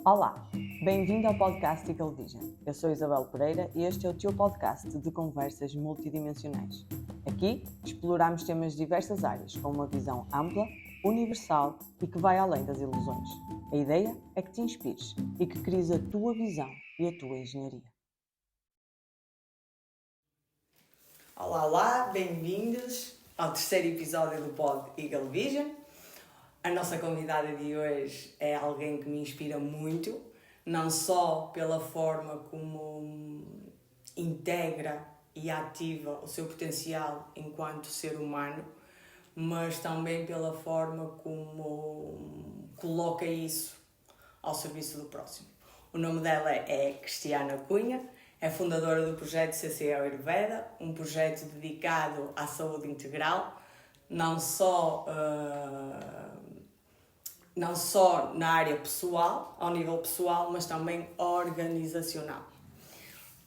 Olá, bem-vindo ao podcast Eagle Vision. Eu sou Isabel Pereira e este é o teu podcast de conversas multidimensionais. Aqui exploramos temas de diversas áreas com uma visão ampla, universal e que vai além das ilusões. A ideia é que te inspires e que cries a tua visão e a tua engenharia. Olá, bem-vindos ao terceiro episódio do pod Eagle Vision. A nossa convidada de hoje é alguém que me inspira muito, não só pela forma como integra e ativa o seu potencial enquanto ser humano, mas também pela forma como coloca isso ao serviço do próximo. O nome dela é Cristiana Cunha, é fundadora do projeto CC Ayurveda, um projeto dedicado à saúde integral, não só na área pessoal, ao nível pessoal, mas também organizacional.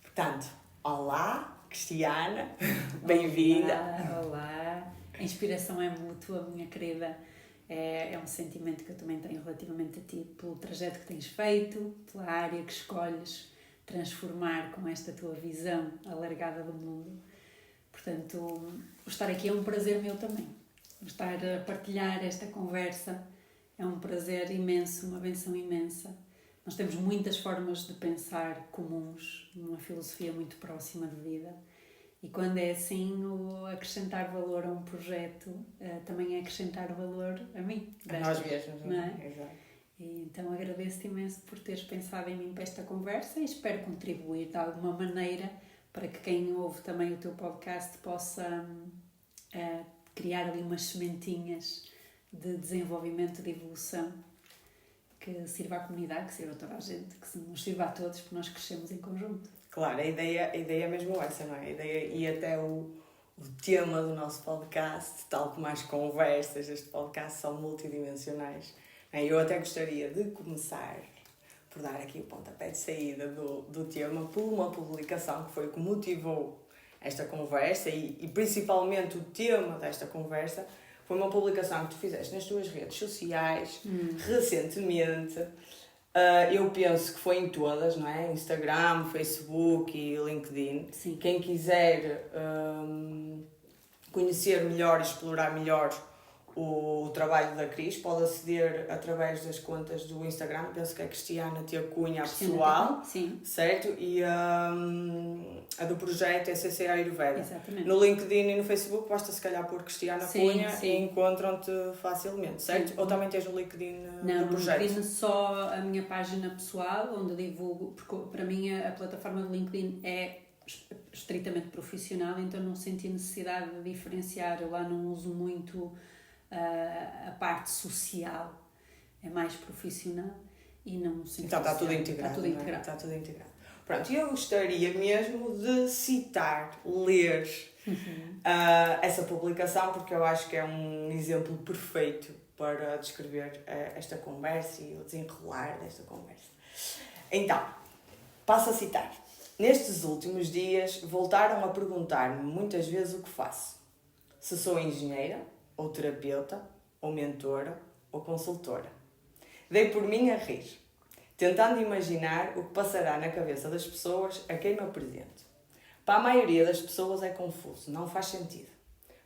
Portanto, olá, Cristiana, bem-vinda. Olá, a inspiração é mútua, minha querida. É um sentimento que eu também tenho relativamente a ti, pelo trajeto que tens feito, pela área que escolhes transformar com esta tua visão alargada do mundo. Portanto, estar aqui é um prazer meu também. Estar a partilhar esta conversa é um prazer imenso, uma benção imensa. Nós temos muitas formas de pensar comuns, numa filosofia muito próxima de vida. E quando é assim, o acrescentar valor a um projeto também é acrescentar valor a mim. A nós mesmos, não é? Exato. E então agradeço-te imenso por teres pensado em mim para esta conversa e espero contribuir de alguma maneira para que quem ouve também o teu podcast possa criar ali umas sementinhas de desenvolvimento, de evolução, que sirva à comunidade, que sirva a toda a gente, que nos sirva a todos, porque nós crescemos em conjunto. Claro, a ideia é mesmo essa, não é? A ideia, e até o tema do nosso podcast, tal como as conversas, este podcast são multidimensionais. Eu até gostaria de começar por dar aqui o pontapé de saída do tema por uma publicação que foi o que motivou esta conversa e principalmente o tema desta conversa foi uma publicação que tu fizeste nas tuas redes sociais recentemente. Eu penso que foi em todas, não é? Instagram, Facebook e LinkedIn. Sim. Quem quiser conhecer melhor e explorar melhor o trabalho da Cris pode aceder através das contas do Instagram, penso que é Cristiana Tia Cunha pessoal, sim. Certo? E a do projeto é CC Ayurveda. Exatamente. No LinkedIn e no Facebook basta se calhar pôr Cristiana Cunha sim. e encontram-te facilmente, certo? Sim. Ou também tens no LinkedIn Não, do projeto? No LinkedIn só a minha página pessoal, onde divulgo, porque para mim a plataforma do LinkedIn é estritamente profissional, então não senti necessidade de diferenciar, eu lá não uso muito a parte social, é mais profissional e não senti Então está tudo integrado. Está tudo integrado. Está tudo integrado. Pronto, e eu gostaria mesmo de citar, ler essa publicação, porque eu acho que é um exemplo perfeito para descrever esta conversa e o desenrolar desta conversa. Então, passo a citar. Nestes últimos dias, voltaram a perguntar-me muitas vezes o que faço. Se sou engenheira, ou terapeuta, ou mentora, ou consultora. Dei por mim a rir, tentando imaginar o que passará na cabeça das pessoas a quem me apresento. Para a maioria das pessoas é confuso, não faz sentido.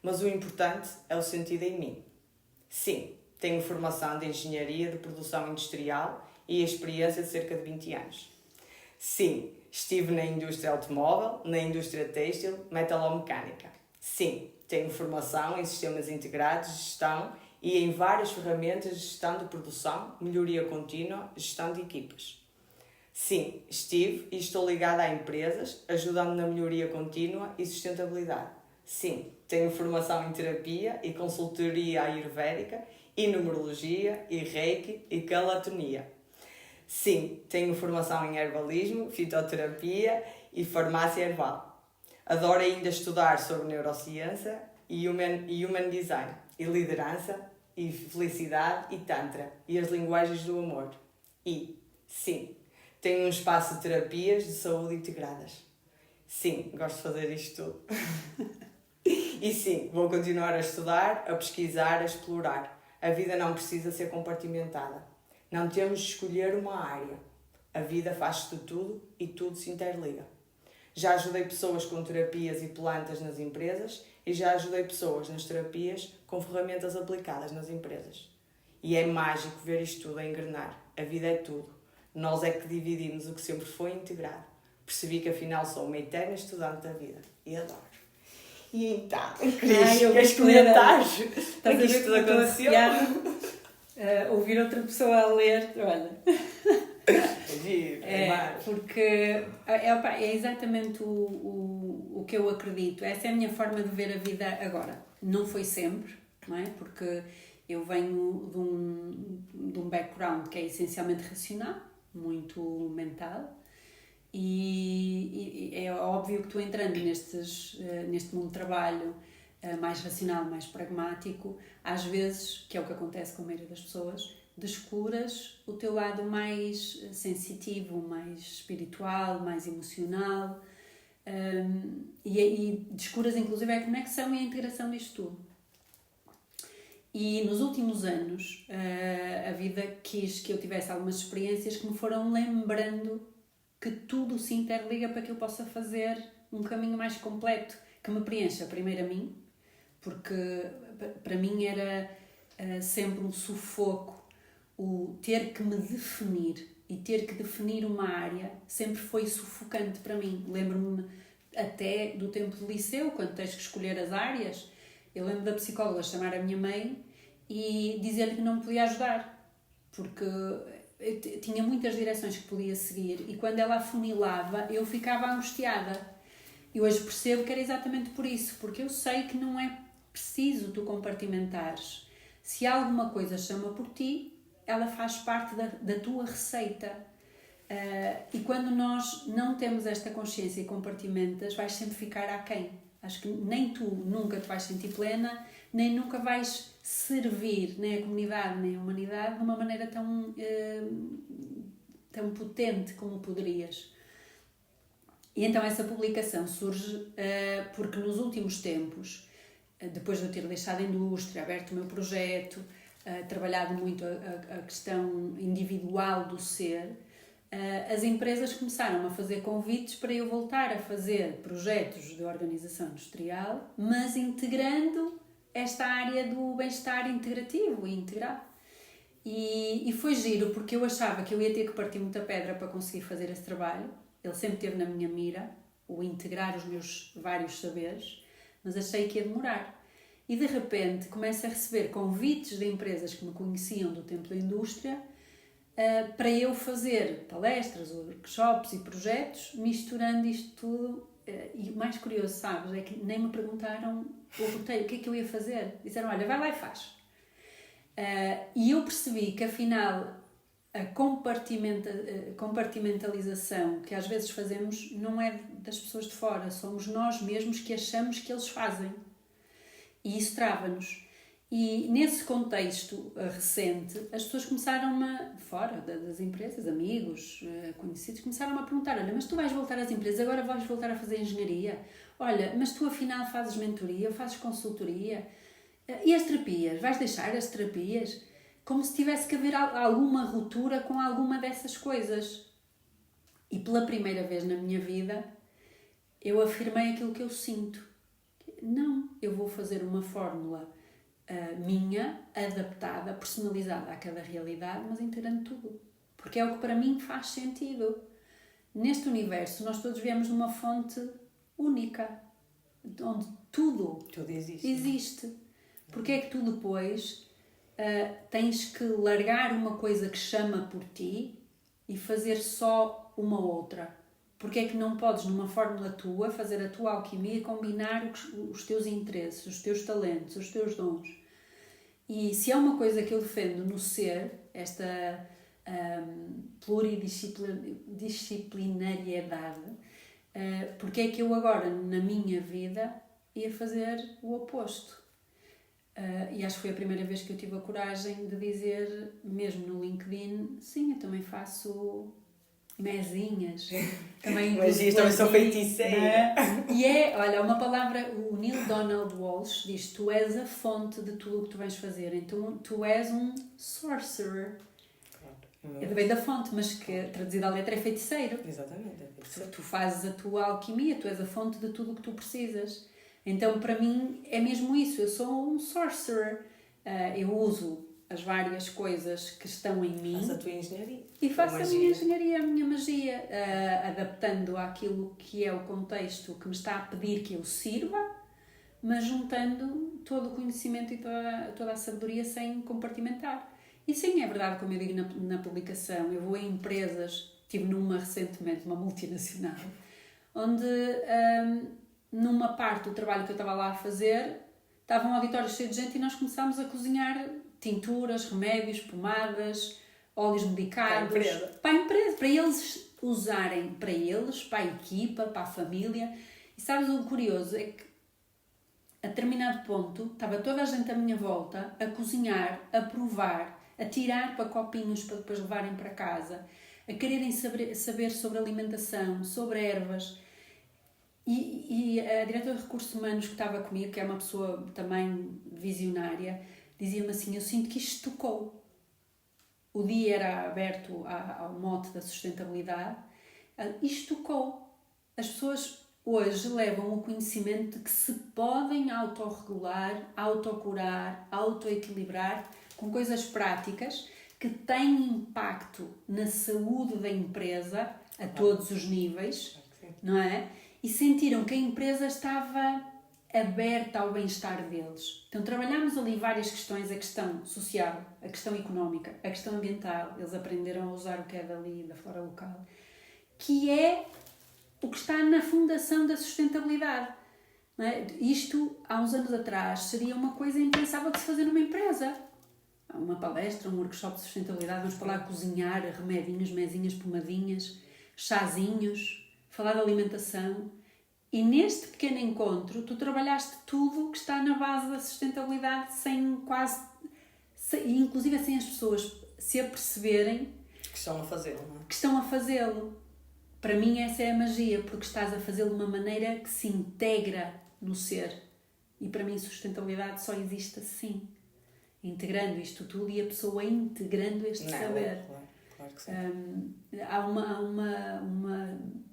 Mas o importante é o sentido em mim. Sim, tenho formação de engenharia de produção industrial e experiência de cerca de 20 anos. Sim, estive na indústria automóvel, na indústria têxtil, metalomecânica. Sim, tenho formação em sistemas integrados de gestão e em várias ferramentas de gestão de produção, melhoria contínua, gestão de equipas. Sim, estive e estou ligada a empresas, ajudando na melhoria contínua e sustentabilidade. Sim, tenho formação em terapia e consultoria ayurvédica e numerologia e reiki e calatonia. Sim, tenho formação em herbalismo, fitoterapia e farmácia herbal. Adoro ainda estudar sobre neurociência e human design, e liderança, e felicidade, e tantra, e as linguagens do amor. E, sim, tenho um espaço de terapias de saúde integradas. Sim, gosto de fazer isto tudo. E sim, vou continuar a estudar, a pesquisar, a explorar. A vida não precisa ser compartimentada. Não temos de escolher uma área. A vida faz-se de tudo e tudo se interliga. Já ajudei pessoas com terapias e plantas nas empresas e já ajudei pessoas nas terapias com ferramentas aplicadas nas empresas. E é mágico ver isto tudo a engrenar. A vida é tudo. Nós é que dividimos o que sempre foi integrado. Percebi que afinal sou uma eterna estudante da vida. E adoro. E então, queres comentar como é que isto tudo aconteceu? Ouvir outra pessoa a ler, olha. É, porque é exatamente o que eu acredito. Essa é a minha forma de ver a vida agora. Não foi sempre, não é? Porque eu venho de um background que é essencialmente racional, muito mental, e é óbvio que tu entrando neste mundo de trabalho mais racional, mais pragmático, às vezes, que é o que acontece com a maioria das pessoas, descuras o teu lado mais sensitivo, mais espiritual, mais emocional, e descuras inclusive a conexão e a integração disto tudo. E nos últimos anos a vida quis que eu tivesse algumas experiências que me foram lembrando que tudo se interliga para que eu possa fazer um caminho mais completo, que me preencha primeiro a mim, porque para mim era sempre um sufoco o ter que me definir e ter que definir uma área sempre foi sufocante para mim. Lembro-me até do tempo de liceu, quando tens que escolher as áreas, eu lembro da psicóloga chamar a minha mãe e dizer-lhe que não me podia ajudar, porque eu tinha muitas direções que podia seguir e quando ela afunilava eu ficava angustiada. E hoje percebo que era exatamente por isso, porque eu sei que não é preciso tu compartimentares. Se alguma coisa chama por ti, ela faz parte da tua receita. E quando nós não temos esta consciência e compartimentas, vais sempre ficar aquém. Acho que nem tu nunca te vais sentir plena, nem nunca vais servir nem a comunidade, nem a humanidade de uma maneira tão potente como poderias. E então essa publicação surge porque nos últimos tempos, depois de eu ter deixado a indústria, aberto o meu projeto, trabalhado muito a questão individual do ser, as empresas começaram a fazer convites para eu voltar a fazer projetos de organização industrial, mas integrando esta área do bem-estar integrativo e integral. E foi giro, porque eu achava que eu ia ter que partir muita pedra para conseguir fazer esse trabalho. Ele sempre esteve na minha mira, o integrar os meus vários saberes, mas achei que ia demorar. E de repente começo a receber convites de empresas que me conheciam do tempo da indústria para eu fazer palestras, workshops e projetos, misturando isto tudo. E o mais curioso, sabes, é que nem me perguntaram o roteiro, o que é que eu ia fazer. Disseram, olha, vai lá e faz. E eu percebi que afinal a compartimentalização que às vezes fazemos não é das pessoas de fora, somos nós mesmos que achamos que eles fazem. E isso trava-nos. E nesse contexto recente, as pessoas começaram fora das empresas, amigos, conhecidos, começaram a perguntar, olha, mas tu vais voltar às empresas, agora vais voltar a fazer engenharia? Olha, mas tu afinal fazes mentoria, fazes consultoria? E as terapias? Vais deixar as terapias? Como se tivesse que haver alguma ruptura com alguma dessas coisas. E pela primeira vez na minha vida, eu afirmei aquilo que eu sinto. Não, eu vou fazer uma fórmula minha, adaptada, personalizada a cada realidade, mas integrando tudo. Porque é o que para mim faz sentido. Neste universo, nós todos viemos de uma fonte única, onde tudo existe. Porque é que tu depois tens que largar uma coisa que chama por ti e fazer só uma outra? Porque é que não podes, numa fórmula tua, fazer a tua alquimia e combinar os teus interesses, os teus talentos, os teus dons? E se é uma coisa que eu defendo no ser, esta pluridisciplinariedade, porque é que eu agora, na minha vida, ia fazer o oposto? E acho que foi a primeira vez que eu tive a coragem de dizer, mesmo no LinkedIn, sim, eu também faço mesinhas. Mas isto também sou feiticeira. E olha, uma palavra, o Neil Donald Walsh diz, tu és a fonte de tudo o que tu vais fazer, então tu és um sorcerer. Vem da fonte, mas que traduzido à letra é feiticeiro. Exatamente. Tu fazes a tua alquimia, tu és a fonte de tudo o que tu precisas. Então, para mim, é mesmo isso. Eu sou um sorcerer. Eu uso as várias coisas que estão em mim. Faz a tua engenharia. E faço a minha engenharia, a minha magia, adaptando àquilo que é o contexto que me está a pedir que eu sirva, mas juntando todo o conhecimento e toda a sabedoria sem compartimentar. E sim, é verdade, como eu digo na publicação, eu vou a empresas, estive numa recentemente, uma multinacional, onde numa parte do trabalho que eu estava lá a fazer, estava um auditório cheio de gente e nós começámos a cozinhar tinturas, remédios, pomadas, óleos medicados. Para a empresa. Para eles usarem, para eles, para a equipa, para a família. E sabes o curioso? É que a determinado ponto estava toda a gente à minha volta a cozinhar, a provar, a tirar para copinhos para depois levarem para casa, a quererem saber sobre alimentação, sobre ervas. E a diretora de recursos humanos que estava comigo, que é uma pessoa também visionária, dizia-me assim, eu sinto que isto tocou. O dia era aberto ao mote da sustentabilidade. Isto tocou. As pessoas hoje levam o conhecimento de que se podem autorregular, autocurar, autoequilibrar com coisas práticas que têm impacto na saúde da empresa a todos os níveis, não é? E sentiram que a empresa estava aberta ao bem-estar deles. Então trabalhámos ali várias questões, a questão social, a questão económica, a questão ambiental, eles aprenderam a usar o que é dali, da flora local, que é o que está na fundação da sustentabilidade. Não é? Isto, há uns anos atrás, seria uma coisa impensável de se fazer numa empresa. Uma palestra, um workshop de sustentabilidade, vamos falar cozinhar, remedinhos, mesinhas, pomadinhas, chazinhos, falar de alimentação. E neste pequeno encontro, tu trabalhaste tudo o que está na base da sustentabilidade inclusive sem as pessoas se aperceberem que estão a fazê-lo, não é? Que estão a fazê-lo. Para mim essa é a magia, porque estás a fazê-lo de uma maneira que se integra no ser. E para mim sustentabilidade só existe assim, integrando isto tudo e a pessoa integrando este saber. Claro que sim. Há uma...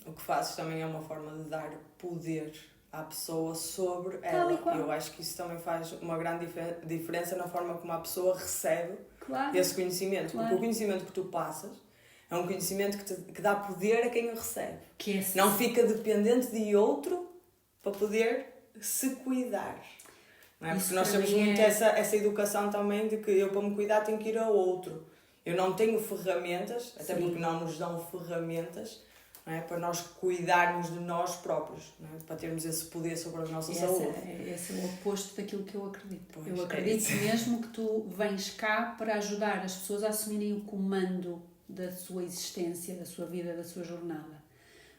O que fazes também é uma forma de dar poder à pessoa sobre ela. E eu acho que isso também faz uma grande diferença na forma como a pessoa recebe esse conhecimento. Porque o conhecimento que tu passas é um conhecimento que dá poder a quem o recebe. Não fica dependente de outro para poder se cuidar. Não é? Porque nós temos muito essa educação também de que eu, para me cuidar, tenho que ir a outro. Eu não tenho ferramentas, até porque não nos dão ferramentas, não é? Para nós cuidarmos de nós próprios, não é? Para termos esse poder sobre a nossa saúde. Esse é o oposto daquilo que eu acredito. Pois, eu acredito mesmo que tu vens cá para ajudar as pessoas a assumirem o comando da sua existência, da sua vida, da sua jornada.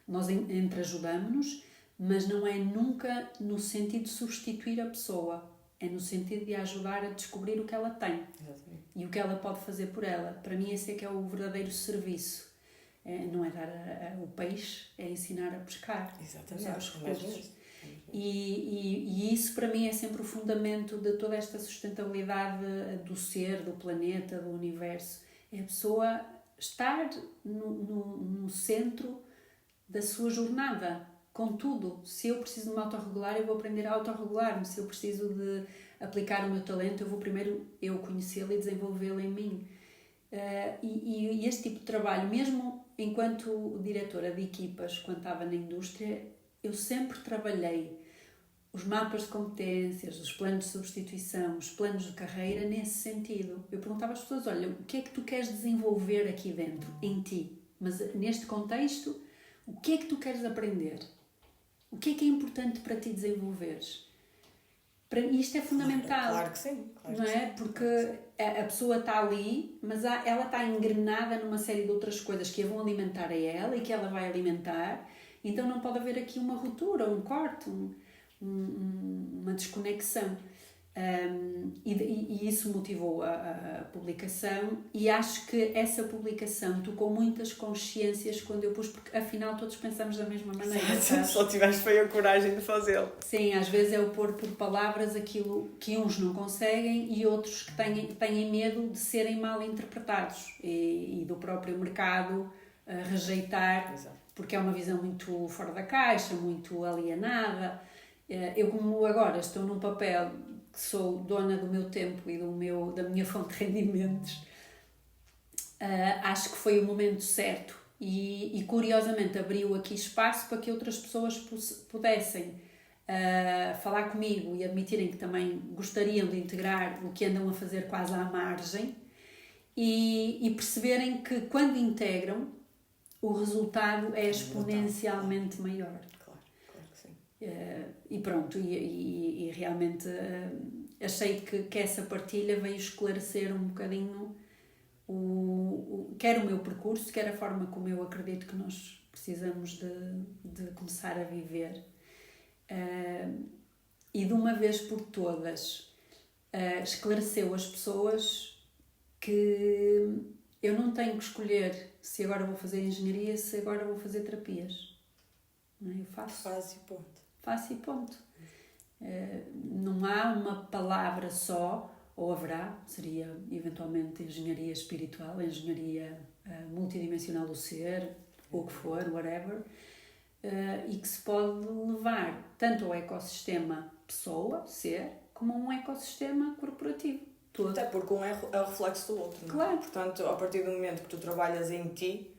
Nós entreajudamos-nos, mas não é nunca no sentido de substituir a pessoa. É no sentido de a ajudar a descobrir o que ela tem. Exatamente. E o que ela pode fazer por ela. Para mim esse é que é o verdadeiro serviço. Não é dar o peixe, é ensinar a pescar. Exatamente. E isso para mim é sempre o fundamento de toda esta sustentabilidade do ser, do planeta, do universo. É a pessoa estar no centro da sua jornada. Contudo, se eu preciso de me autorregular, eu vou aprender a autorregular-me. Se eu preciso de aplicar o meu talento, eu vou primeiro conhecê-lo e desenvolvê-lo em mim. E este tipo de trabalho, mesmo enquanto diretora de equipas, quando estava na indústria, eu sempre trabalhei os mapas de competências, os planos de substituição, os planos de carreira nesse sentido. Eu perguntava às pessoas, olha, o que é que tu queres desenvolver aqui dentro, em ti? Mas neste contexto, o que é que tu queres aprender? O que é importante para ti desenvolveres? Isto é fundamental. Claro que sim. Não é? Porque a pessoa está ali, mas ela está engrenada numa série de outras coisas que a vão alimentar a ela e que ela vai alimentar. Então não pode haver aqui uma ruptura, um corte, uma desconexão. E isso motivou a publicação, e acho que essa publicação tocou muitas consciências quando eu pus, porque afinal todos pensamos da mesma maneira. Só tiveste foi a coragem de fazê-lo. Sim, às vezes é o pôr por palavras aquilo que uns não conseguem e outros que têm medo de serem mal interpretados e do próprio mercado rejeitar. Exato. Porque é uma visão muito fora da caixa, muito alienada. Eu, como agora estou num papel que sou dona do meu tempo e da minha fonte de rendimentos, acho que foi o momento certo e curiosamente abriu aqui espaço para que outras pessoas pudessem falar comigo e admitirem que também gostariam de integrar o que andam a fazer quase à margem e perceberem que quando integram o resultado é exponencialmente maior. Claro que sim. E pronto, e realmente achei que essa partilha veio esclarecer um bocadinho quer o meu percurso, quer a forma como eu acredito que nós precisamos de começar a viver. E de uma vez por todas esclareceu as pessoas que eu não tenho que escolher se agora vou fazer engenharia, se agora vou fazer terapias. Não é? Eu faço. Faz e ponto. Faço e ponto. Não há uma palavra só, ou haverá, seria eventualmente engenharia espiritual, engenharia multidimensional do ser, ou o que for, whatever, e que se pode levar tanto ao ecossistema pessoa, ser, como a um ecossistema corporativo. Todo. Até porque um é o reflexo do outro, não é? Claro. Portanto, a partir do momento que tu trabalhas em ti,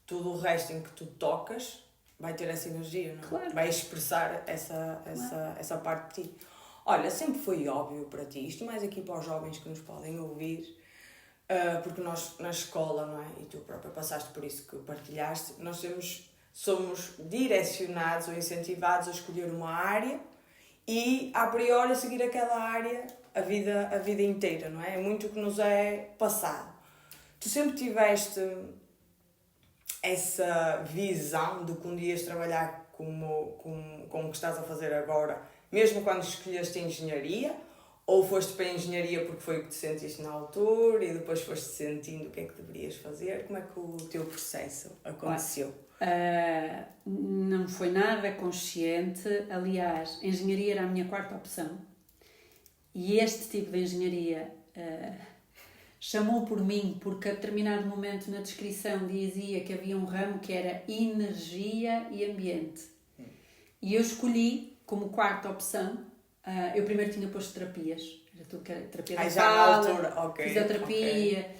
tudo o resto em que tu tocas vai ter essa energia, não é? Claro. Vai expressar essa parte de ti. Olha, sempre foi óbvio para ti, isto mais aqui para os jovens que nos podem ouvir, porque nós na escola, não é? E tu própria passaste por isso que partilhaste, nós somos direcionados ou incentivados a escolher uma área e a priori a seguir aquela área a vida inteira, não é? É muito o que nos é passado. Tu sempre tiveste essa visão de que um dia ias trabalhar como o que estás a fazer agora, mesmo quando escolheste a engenharia, ou foste para a engenharia porque foi o que te sentiste na altura e depois foste sentindo o que é que deverias fazer? Como é que o teu processo aconteceu? Não foi nada consciente. Aliás, a engenharia era a minha quarta opção. E este tipo de engenharia chamou por mim porque a determinado momento na descrição dizia que havia um ramo que era energia e ambiente. E eu escolhi como quarta opção, eu primeiro tinha posto terapias. Era tudo que era terapia da fala, fisioterapia.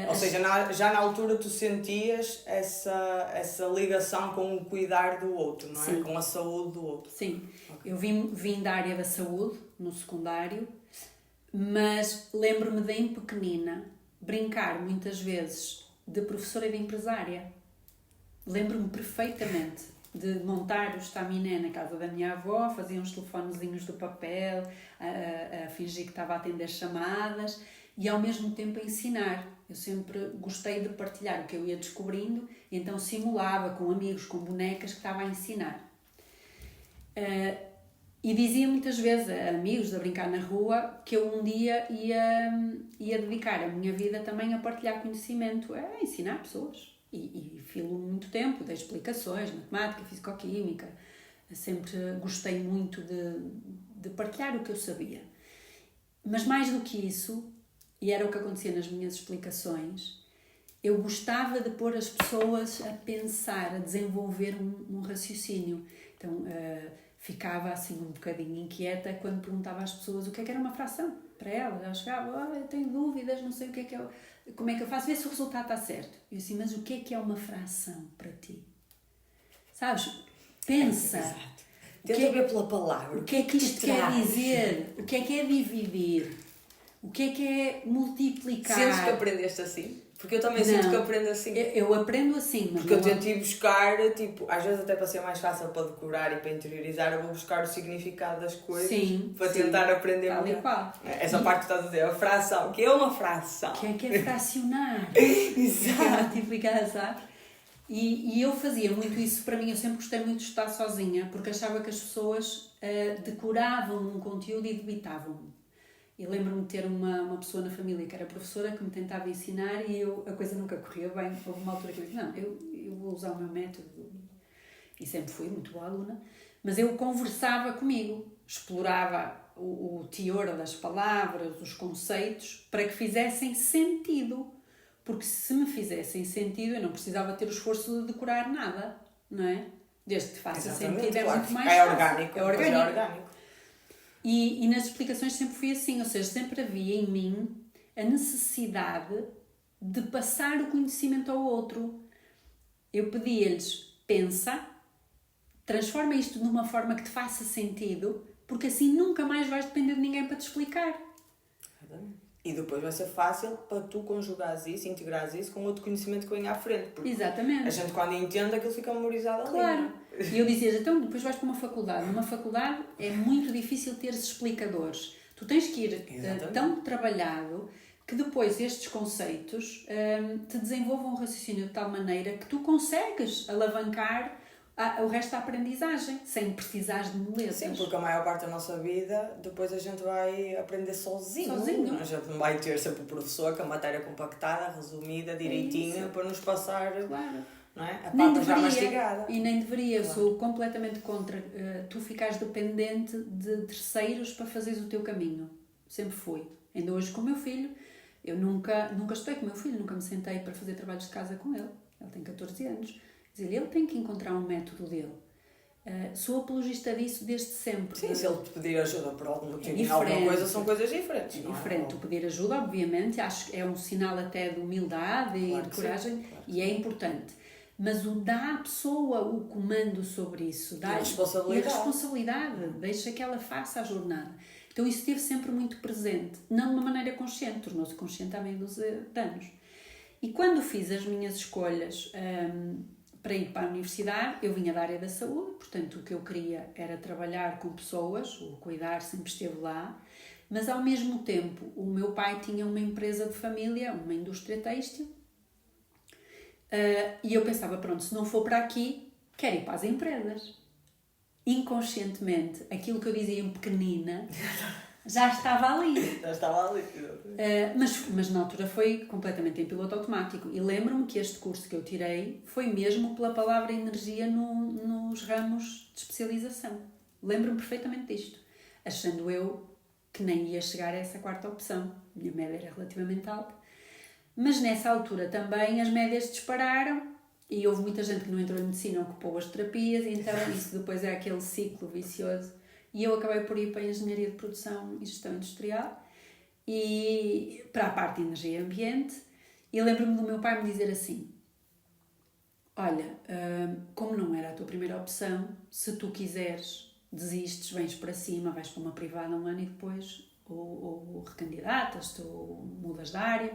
Ou seja, já na altura tu sentias essa ligação com o cuidar do outro, não é? Sim. Com a saúde do outro. Sim. Okay. Eu vim da área da saúde, no secundário, mas lembro-me de em pequenina brincar muitas vezes de professora e de empresária. Lembro-me perfeitamente de montar o estaminé na casa da minha avó, fazia uns telefonezinhos do papel, a fingir que estava a atender chamadas e ao mesmo tempo a ensinar. Eu sempre gostei de partilhar o que eu ia descobrindo e então simulava com amigos, com bonecas que estava a ensinar. E dizia muitas vezes a amigos a brincar na rua que eu um dia ia dedicar a minha vida também a partilhar conhecimento, a ensinar pessoas. E filo muito tempo, dei explicações, matemática, fisicoquímica. Sempre gostei muito de partilhar o que eu sabia. Mas mais do que isso, e era o que acontecia nas minhas explicações, eu gostava de pôr as pessoas a pensar, a desenvolver um raciocínio. Então, ficava assim um bocadinho inquieta quando perguntava às pessoas o que era uma fração para elas. Elas chegavam, eu tenho dúvidas, não sei o que é como é que eu faço, vê se o resultado está certo. Eu disse, mas o que é uma fração para ti? Sabes? Pensa. Exato. Tenta ver pela palavra. O que é que isto quer dizer? O que é dividir? O que é multiplicar? Sentes que aprendeste assim? Porque eu também sinto que aprendo assim. Eu aprendo assim. Mas porque eu tento ir buscar, tipo, às vezes até para ser mais fácil para decorar e para interiorizar, eu vou buscar o significado das coisas. Sim, para tentar aprender tal melhor. E qual. Essa parte que estás a dizer, a fração. O que é uma fração? O que é fracionar? Exato. O que é multiplicar, sabe? E eu fazia muito isso para mim. Eu sempre gostei muito de estar sozinha, porque achava que as pessoas decoravam um conteúdo e debitavam-me. E lembro-me de ter uma pessoa na família que era professora que me tentava ensinar e a coisa nunca corria bem. Houve uma altura que eu disse, não, eu vou usar o meu método. E sempre fui muito boa aluna. Mas eu conversava comigo, explorava o teor das palavras, os conceitos, para que fizessem sentido. Porque se me fizessem sentido, eu não precisava ter o esforço de decorar nada, não é? Desde que faça sentido, é muito mais fácil. Orgânico. É orgânico. E nas explicações sempre fui assim, ou seja, sempre havia em mim a necessidade de passar o conhecimento ao outro. Eu pedia-lhes, pensa, transforma isto numa forma que te faça sentido, porque assim nunca mais vais depender de ninguém para te explicar. E depois vai ser fácil para tu conjugares isso, integrares isso com outro conhecimento que vem à frente. Exatamente. A gente quando entende aquilo fica memorizado ali. Claro. E eu dizia, então depois vais para uma faculdade. Numa faculdade é muito difícil teres explicadores. Tu tens que ir tão trabalhado que depois estes conceitos te desenvolvam um raciocínio de tal maneira que tu consegues alavancar o resto da aprendizagem, sem precisares de muletas. Sim, porque a maior parte da nossa vida, depois a gente vai aprender sozinho. A gente não vai ter sempre o professor com a matéria compactada, resumida, direitinha, para nos passar... Claro. Não é? A Nem pata já mastigada. E nem deveria. Claro. Sou completamente contra tu ficares dependente de terceiros para fazeres o teu caminho. Sempre fui. Ainda hoje com o meu filho, eu nunca estudei com o meu filho, nunca me sentei para fazer trabalhos de casa com ele. Ele tem 14 anos. Ele tem que encontrar um método dele. Sou apologista disso desde sempre. Sim, se ele te pedir ajuda por algum motivo em alguma coisa, são coisas diferentes. É diferente. O pedir ajuda, obviamente, acho que é um sinal até de humildade e de coragem, claro. E é importante. Mas o dá à pessoa o comando sobre isso. Dá responsabilidade. E a responsabilidade. Deixa que ela faça a jornada. Então isso esteve sempre muito presente. Não de uma maneira consciente. Tornou-se consciente há meio dos anos. E quando fiz as minhas escolhas para ir para a universidade, eu vinha da área da saúde. Portanto, o que eu queria era trabalhar com pessoas. O cuidar sempre esteve lá. Mas, ao mesmo tempo, o meu pai tinha uma empresa de família, uma indústria têxtil. E eu pensava, pronto, se não for para aqui, quero ir para as empresas. Inconscientemente, aquilo que eu dizia em pequenina já estava ali. Mas na altura foi completamente em piloto automático. E lembro-me que este curso que eu tirei foi mesmo pela palavra energia nos ramos de especialização. Lembro-me perfeitamente disto. Achando eu que nem ia chegar a essa quarta opção. A minha média era relativamente alta. Mas nessa altura também as médias dispararam e houve muita gente que não entrou em medicina, ocupou as terapias, e então isso depois é aquele ciclo vicioso. E eu acabei por ir para a Engenharia de Produção e Gestão Industrial e para a parte de Energia e Ambiente. E lembro-me do meu pai me dizer assim, olha, como não era a tua primeira opção, se tu quiseres, desistes, vens para cima, vais para uma privada um ano e depois ou recandidatas-te ou mudas de área.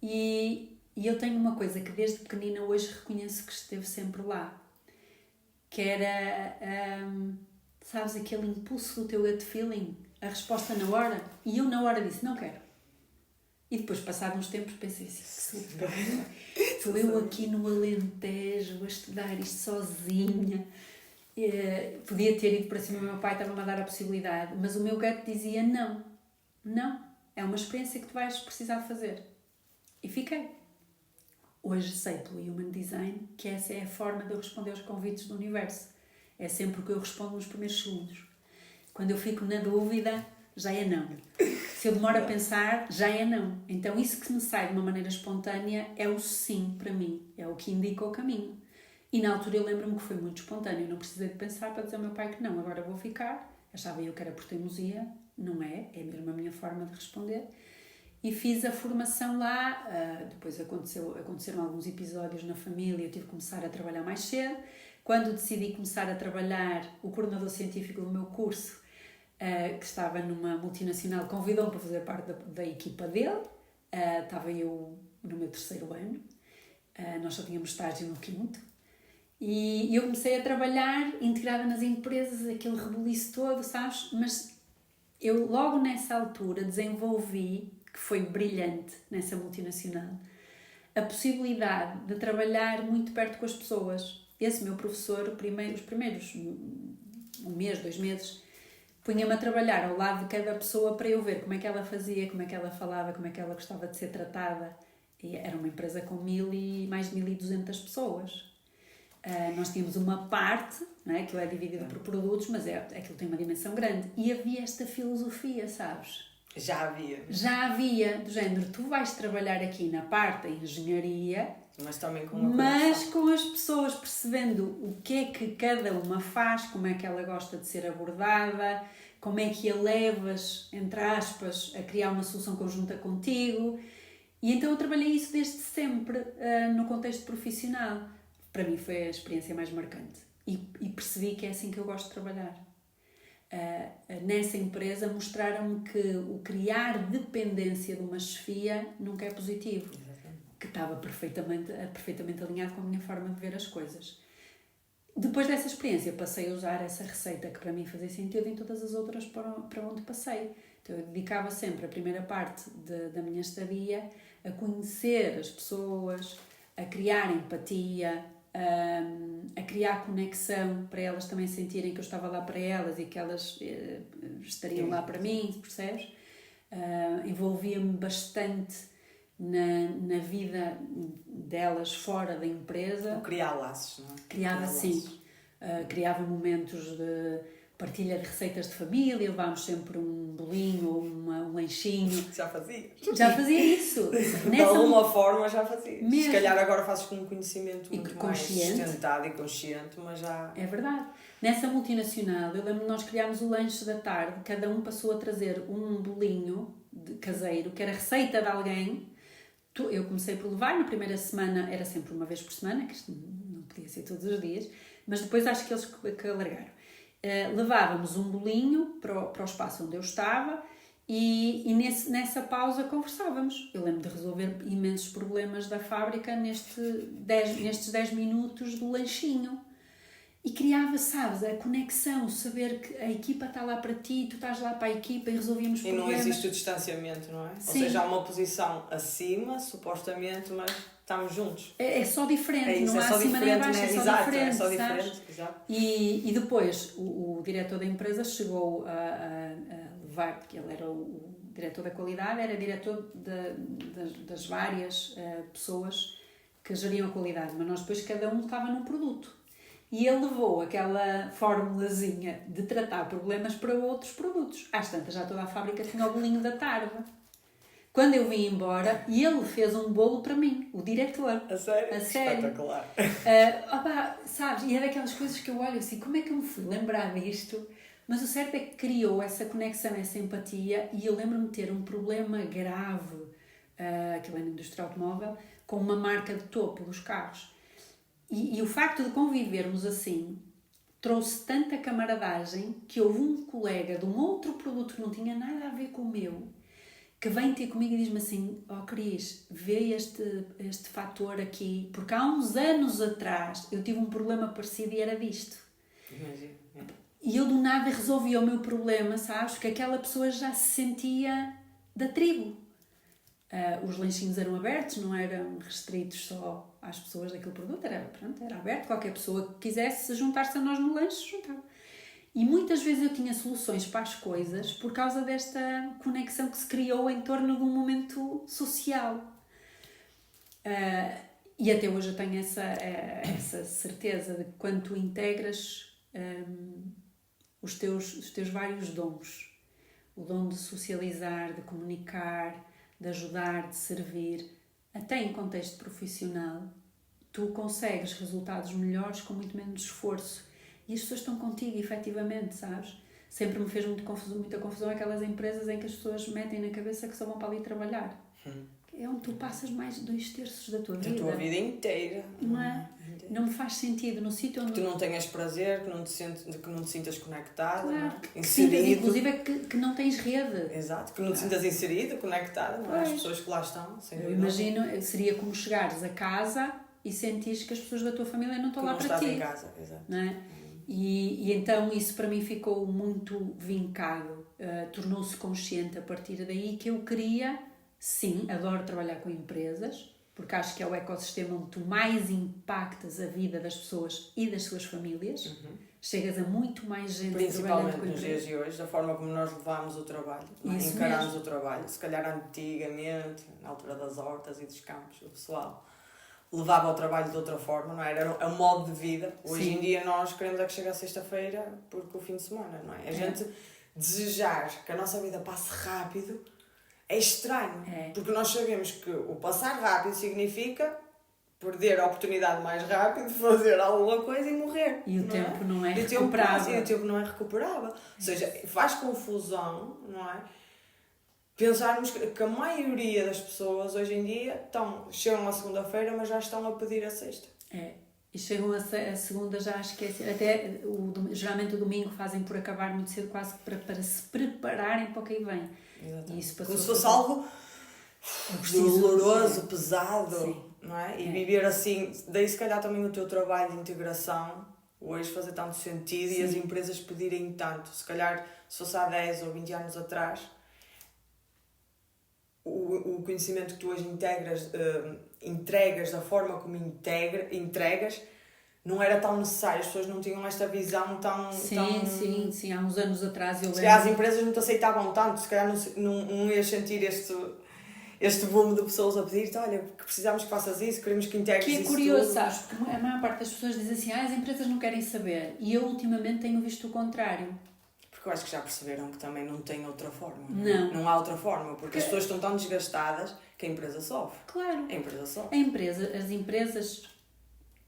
E eu tenho uma coisa que desde pequenina hoje reconheço que esteve sempre lá, que era, sabes, aquele impulso do teu gut feeling, a resposta na hora, e eu na hora disse, não quero. E depois, passados uns tempos, pensei assim, estou eu aqui no Alentejo a estudar isto sozinha, podia ter ido para cima, o meu pai estava-me a dar a possibilidade, mas o meu gut dizia não, é uma experiência que tu vais precisar fazer. E fiquei. Hoje sei pelo Human Design que essa é a forma de eu responder aos convites do universo. É sempre o que eu respondo nos primeiros segundos. Quando eu fico na dúvida, já é não. Se eu demoro a pensar, já é não. Então isso que me sai de uma maneira espontânea é o sim para mim. É o que indica o caminho. E na altura eu lembro-me que foi muito espontâneo. Eu não precisei de pensar para dizer ao meu pai que não, agora vou ficar. Achava eu que era por teimosia. Não é. É mesmo a minha forma de responder. E fiz a formação lá, depois aconteceram alguns episódios na família, eu tive que começar a trabalhar mais cedo. Quando decidi começar a trabalhar, o coordenador científico do meu curso, que estava numa multinacional, convidou-me para fazer parte da equipa dele. Estava eu no meu 3º ano, nós só tínhamos estágio no 5º. E eu comecei a trabalhar, integrada nas empresas, aquele rebuliço todo, sabes? Mas eu logo nessa altura desenvolvi, que foi brilhante nessa multinacional, a possibilidade de trabalhar muito perto com as pessoas. Esse meu professor, os primeiros 1 mês, 2 meses, punha-me a trabalhar ao lado de cada pessoa para eu ver como é que ela fazia, como é que ela falava, como é que ela gostava de ser tratada. E era uma empresa com mais de 1.200 pessoas. Nós tínhamos uma parte, não é? Aquilo é dividido por produtos, mas aquilo tem uma dimensão grande. E havia esta filosofia, sabes? Já havia. Já havia, do género, tu vais trabalhar aqui na parte da engenharia, mas também com uma mas com as pessoas percebendo o que é que cada uma faz, como é que ela gosta de ser abordada, como é que a levas, entre aspas, a criar uma solução conjunta contigo. E então eu trabalhei isso desde sempre no contexto profissional. Para mim foi a experiência mais marcante. E percebi que é assim que eu gosto de trabalhar. Nessa empresa mostraram-me que o criar dependência de uma chefia nunca é positivo. Exatamente. Que estava perfeitamente alinhado com a minha forma de ver as coisas. Depois dessa experiência passei a usar essa receita que para mim fazia sentido em todas as outras para onde passei. Então eu dedicava sempre a primeira parte da minha estadia a conhecer as pessoas, a criar empatia, a criar conexão para elas também sentirem que eu estava lá para elas e que elas estariam lá para mim, percebes? Envolvia-me bastante na vida delas fora da empresa. Criar laços, não é? Criava, sim. Criava momentos de partilha de receitas de família, levávamos sempre um bolinho ou um lanchinho. Já fazia. Já fazia isso. De alguma forma já fazia. Mesmo. Se calhar agora fazes com um conhecimento muito mais consciente. sustentado e consciente, mas já... É verdade. Nessa multinacional, eu lembro que nós criámos o lanche da tarde, cada um passou a trazer um bolinho caseiro, que era receita de alguém. Eu comecei por levar, na primeira semana era sempre uma vez por semana, que isto não podia ser todos os dias, mas depois acho que eles que alargaram. Levávamos um bolinho para o espaço onde eu estava e nessa pausa conversávamos. Eu lembro de resolver imensos problemas da fábrica nestes 10 minutos do lanchinho. E criava, sabes, a conexão, saber que a equipa está lá para ti, tu estás lá para a equipa e resolvíamos problemas. E não existe o distanciamento, não é? Sim. Ou seja, há uma posição acima, supostamente, mas estamos juntos. É só diferente, Não há acima nem abaixo, né? é só Exato, diferente, é só sabes? diferente. Exato. E depois o diretor da empresa chegou a levar, porque ele era o diretor da qualidade, era diretor das várias pessoas que geriam a qualidade, mas nós depois cada um estava num produto. E ele levou aquela formulazinha de tratar problemas para outros produtos. Às tantas, já toda a fábrica tinha o bolinho da tarde. Quando eu vim embora, ele fez um bolo para mim, o diretor. A sério? A sério. Espetacular. Sabes, e é daquelas coisas que eu olho assim, como é que eu me fui lembrar disto? Mas o certo é que criou essa conexão, essa empatia, e eu lembro-me de ter um problema grave, aquilo é na indústria automóvel, com uma marca de topo dos carros. E o facto de convivermos assim trouxe tanta camaradagem que houve um colega de um outro produto que não tinha nada a ver com o meu que vem ter comigo e diz-me assim: "Oh Cris, vê este fator aqui, porque há uns anos atrás eu tive um problema parecido e era disto." Imagina. E eu do nada resolvi o meu problema, sabes? Que aquela pessoa já se sentia da tribo. Os lanchinhos eram abertos, não eram restritos só às pessoas daquele produto, era aberto, qualquer pessoa que quisesse juntar-se a nós no lanche, juntava. E muitas vezes eu tinha soluções para as coisas por causa desta conexão que se criou em torno de um momento social. E até hoje eu tenho essa certeza de que quando tu integras os teus vários dons, o dom de socializar, de comunicar, de ajudar, de servir, até em contexto profissional, tu consegues resultados melhores com muito menos esforço. E as pessoas estão contigo, efetivamente, sabes? Sempre me fez muita confusão aquelas empresas em que as pessoas metem na cabeça que só vão para ali trabalhar. É onde tu passas mais de 2/3 da tua vida. Da tua vida inteira. Não é? Não me faz sentido. No sítio onde... Que tu não tenhas prazer, que não te sintas conectada, Claro, não é? que Inserido. sintas, inclusive, que não tens rede. Exato, que não te sintas inserido, conectada, não é? As pessoas que lá estão, sem Eu dúvida. imagino, seria como chegares a casa e sentires que as pessoas da tua família não estão lá para ti. Não estás em casa, exato. Não é? E então isso para mim ficou muito vincado, tornou-se consciente a partir daí que eu queria, sim, adoro trabalhar com empresas, porque acho que é o ecossistema onde tu mais impactas a vida das pessoas e das suas famílias, chegas a muito mais gente Principalmente trabalhando com a nos empresa. dias de hoje, da forma como nós levamos o trabalho, não é? Isso Encaramos mesmo. o trabalho. Se calhar antigamente, na altura das hortas e dos campos, o pessoal levava o trabalho de outra forma, não é? Era um modo de vida. Hoje Sim. em dia nós queremos é que chegue a sexta-feira porque o fim de semana, não é? A gente desejar que a nossa vida passe rápido é estranho, porque nós sabemos que o passar rápido significa perder a oportunidade mais rápido de fazer alguma coisa e morrer. E o tempo não é E o tempo recuperável. passa, e o tempo não é recuperável. Ou seja, faz confusão, não é? Pensarmos que a maioria das pessoas hoje em dia chegam à segunda-feira, mas já estão a pedir a sexta. E chegam a segunda já a esquecer. Até geralmente o domingo fazem por acabar muito cedo, quase para se prepararem para o que aí vem. Exatamente. E isso passou como se fosse algo doloroso, pesado. Sim. Não é? E viver assim, daí se calhar também o teu trabalho de integração hoje fazer tanto sentido. Sim. E as empresas pedirem tanto. Se calhar se fosse há 10 ou 20 anos atrás, o conhecimento que tu hoje entregas da forma como entregas não era tão necessário, as pessoas não tinham esta visão tão... Sim, há uns anos atrás eu lembro... Se calhar as empresas não te aceitavam tanto, se calhar não ias sentir este boom de pessoas a pedir-te, olha, que precisamos que faças isso, queremos que integres isso. Que é curioso, sabes, porque a maior parte das pessoas diz assim, as empresas não querem saber, e eu ultimamente tenho visto o contrário. Porque eu acho que já perceberam que também não tem outra forma. Não há outra forma, porque as pessoas estão tão desgastadas que a empresa sofre. Claro. A empresa sofre. As empresas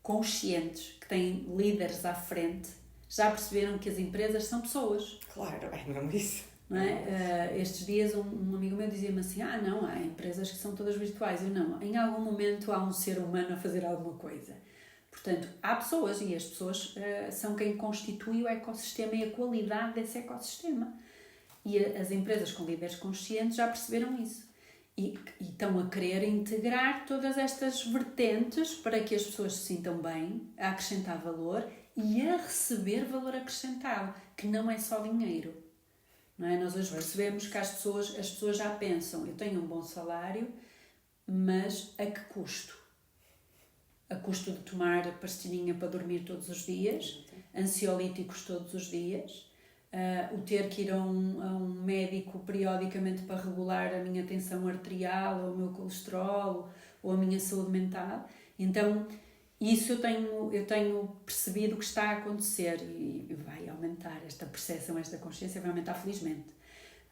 conscientes, que têm líderes à frente, já perceberam que as empresas são pessoas. Claro, é mesmo isso. Não é? Estes dias um amigo meu dizia-me assim, não, há empresas que são todas virtuais. Eu não, em algum momento há um ser humano a fazer alguma coisa. Portanto, há pessoas e as pessoas são quem constitui o ecossistema e a qualidade desse ecossistema. E as empresas com líderes conscientes já perceberam isso. E estão a querer integrar todas estas vertentes para que as pessoas se sintam bem, a acrescentar valor e a receber valor acrescentado, que não é só dinheiro. Não é? Nós hoje percebemos que as pessoas já pensam, eu tenho um bom salário, mas a que custo? A custo de tomar pastilhinha para dormir todos os dias, ansiolíticos todos os dias, o ter que ir a um médico periodicamente para regular a minha tensão arterial, ou o meu colesterol, ou a minha saúde mental. Então, isso eu tenho percebido que está a acontecer e vai aumentar esta percepção, esta consciência vai aumentar felizmente.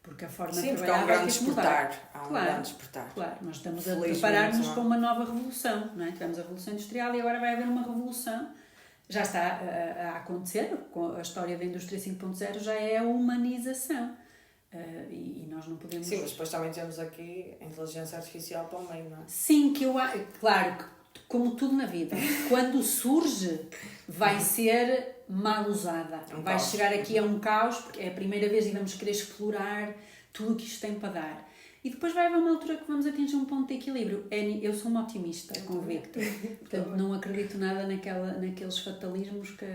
Porque a forma de trabalhar vai ter que mudar. Há um grande despertar. Claro, nós estamos a preparar-nos para uma nova revolução, não é? Tivemos a Revolução Industrial e agora vai haver uma revolução. Já está a acontecer, com a história da Indústria 5.0 já é a humanização. E nós não podemos... Sim, mas depois também temos aqui a inteligência artificial para o meio, não é? Sim, claro, que como tudo na vida, quando surge, vai ser mal usada. Vai chegar aqui a um caos, porque é a primeira vez e vamos querer explorar tudo o que isto tem para dar. E depois vai haver uma altura que vamos atingir um ponto de equilíbrio. Eu sou uma otimista, convicta. Portanto, não acredito nada naqueles fatalismos que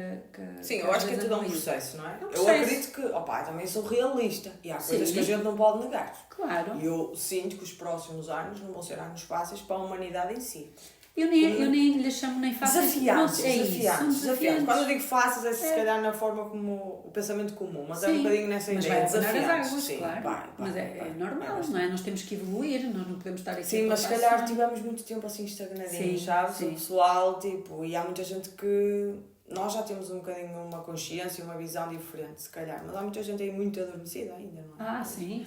sim, eu acho que é tudo um processo, não é? Um processo. Eu acredito que, também sou realista. E há coisas que a gente não pode negar. Claro. E eu sinto que os próximos anos não vão ser anos fáceis para a humanidade em si. Eu nem lhe chamo nem fáceis. Desafiantes. Quando eu digo fáceis, se calhar na forma como o pensamento comum, mas é um bocadinho nessa ideia. Desafiantes. Sim, claro. Mas é normal, não é? Nós temos que evoluir, nós não podemos estar aqui. Sim, mas se calhar tivemos muito tempo assim estagnadinhos, sabes? O pessoal, e há muita gente que nós já temos um bocadinho uma consciência, uma visão diferente, se calhar, mas há muita gente aí muito adormecida ainda, não é? Sim.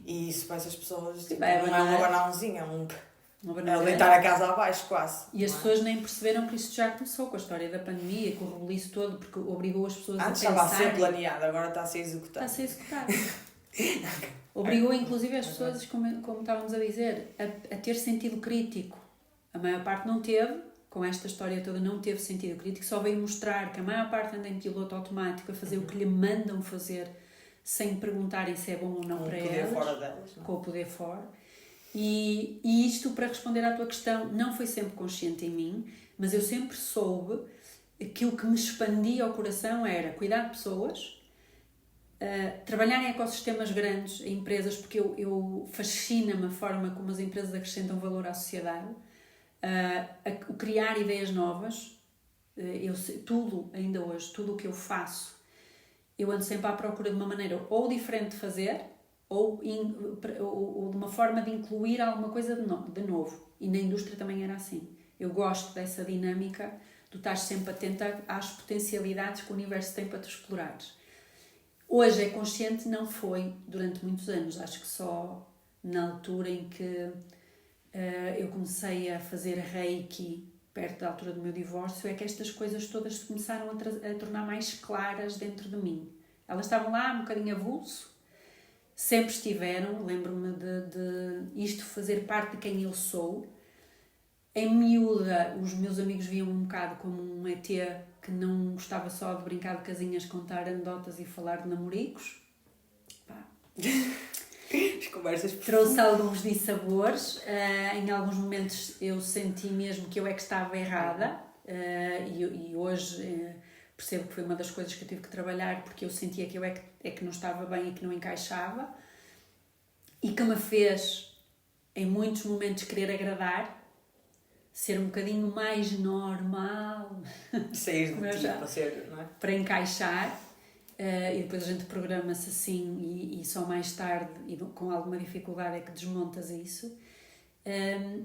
E isso para essas pessoas não é uma banãozinha, é deitar a a casa abaixo quase. E as pessoas nem perceberam que isto já começou com a história da pandemia, com o rebuliço todo, porque obrigou as pessoas a pensar. Estava a ser planeado, agora está a ser executado. Está a ser executado. Obrigou inclusive as pessoas, como estávamos a dizer, a ter sentido crítico. A maior parte não teve, com esta história toda não teve sentido crítico, só veio mostrar que a maior parte anda em piloto automático a fazer o que lhe mandam fazer sem perguntarem se é bom ou não para elas. Com o poder fora. E isto, para responder à tua questão, não foi sempre consciente em mim, mas eu sempre soube que o que me expandia ao coração era cuidar de pessoas, trabalhar em ecossistemas grandes, em empresas, porque eu fascina-me a forma como as empresas acrescentam valor à sociedade, criar ideias novas. Ainda hoje, tudo o que eu faço eu ando sempre à procura de uma maneira ou diferente de fazer, ou de uma forma de incluir alguma coisa de novo. E na indústria também era assim. Eu gosto dessa dinâmica, tu estás sempre atenta às potencialidades que o universo tem para te explorares. Hoje é consciente, não foi durante muitos anos. Acho que só na altura em que eu comecei a fazer Reiki, perto da altura do meu divórcio, é que estas coisas todas se começaram a tornar mais claras dentro de mim. Elas estavam lá um bocadinho avulso, sempre estiveram, lembro-me de isto fazer parte de quem eu sou. Em miúda, os meus amigos viam um bocado como um ET que não gostava só de brincar de casinhas, contar anedotas e falar de namoricos. Pá. As conversas Trouxe alguns dissabores. Em alguns momentos eu senti mesmo que eu é que estava errada. E hoje percebo que foi uma das coisas que eu tive que trabalhar, porque eu sentia que eu é que não estava bem e que não encaixava. E que me fez, em muitos momentos, querer agradar, ser um bocadinho mais normal. Sair de ti para ser, não é? Para encaixar. E depois a gente programa-se assim e só mais tarde, e com alguma dificuldade, é que desmontas isso.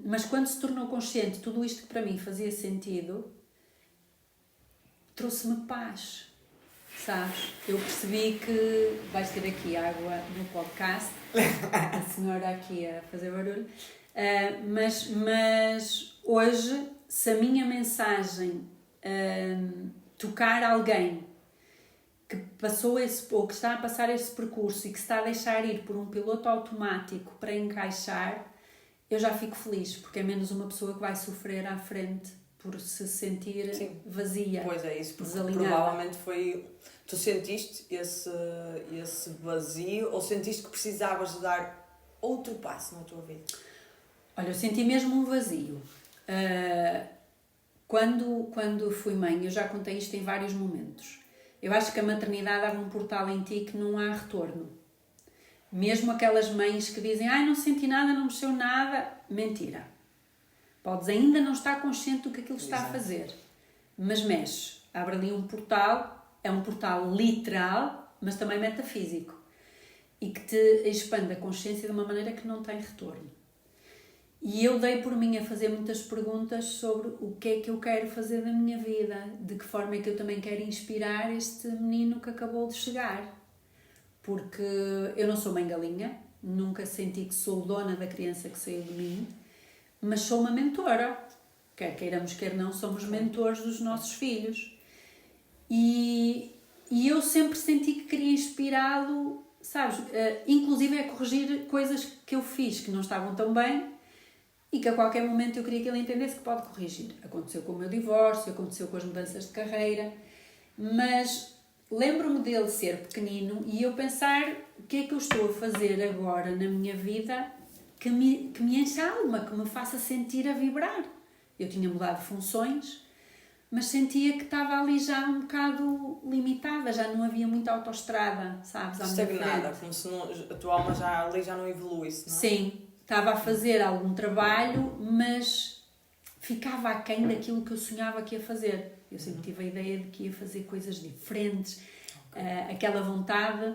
Mas quando se tornou consciente, tudo isto que para mim fazia sentido, trouxe-me paz, sabes? Eu percebi que vais ter aqui água no podcast, a senhora aqui a fazer barulho, mas hoje, se a minha mensagem tocar alguém que passou ou que está a passar esse percurso e que se está a deixar ir por um piloto automático para encaixar, eu já fico feliz, porque é menos uma pessoa que vai sofrer à frente por se sentir vazia. Pois é isso, porque desalinhada. Provavelmente foi... Tu sentiste esse vazio ou sentiste que precisavas de dar outro passo na tua vida? Olha, eu senti mesmo um vazio. Quando fui mãe, eu já contei isto em vários momentos. Eu acho que a maternidade abre um portal em ti que não há retorno. Mesmo aquelas mães que dizem não senti nada, não mexeu nada, mentira. Podes ainda não estar consciente do que aquilo está a fazer, mas mexe. Abre ali um portal, é um portal literal, mas também metafísico, e que te expande a consciência de uma maneira que não tem retorno. E eu dei por mim a fazer muitas perguntas sobre o que é que eu quero fazer da minha vida, de que forma é que eu também quero inspirar este menino que acabou de chegar. Porque eu não sou mãe galinha, nunca senti que sou dona da criança que saiu de mim, mas sou uma mentora. Quer queiramos, quer não, somos mentores dos nossos filhos. E eu sempre senti que queria inspirá-lo, sabes, inclusive a corrigir coisas que eu fiz que não estavam tão bem, e que a qualquer momento eu queria que ele entendesse que pode corrigir. Aconteceu com o meu divórcio, aconteceu com as mudanças de carreira, mas lembro-me dele ser pequenino e eu pensar o que é que eu estou a fazer agora na minha vida que me enche a alma, que me faça sentir a vibrar. Eu tinha mudado de funções, mas sentia que estava ali já um bocado limitada, já não havia muita autoestrada, sabes? Estagnada, como se a tua alma já não evoluísse, não é? Sim. Estava a fazer algum trabalho, mas ficava aquém daquilo que eu sonhava que ia fazer. Eu sempre tive a ideia de que ia fazer coisas diferentes, aquela vontade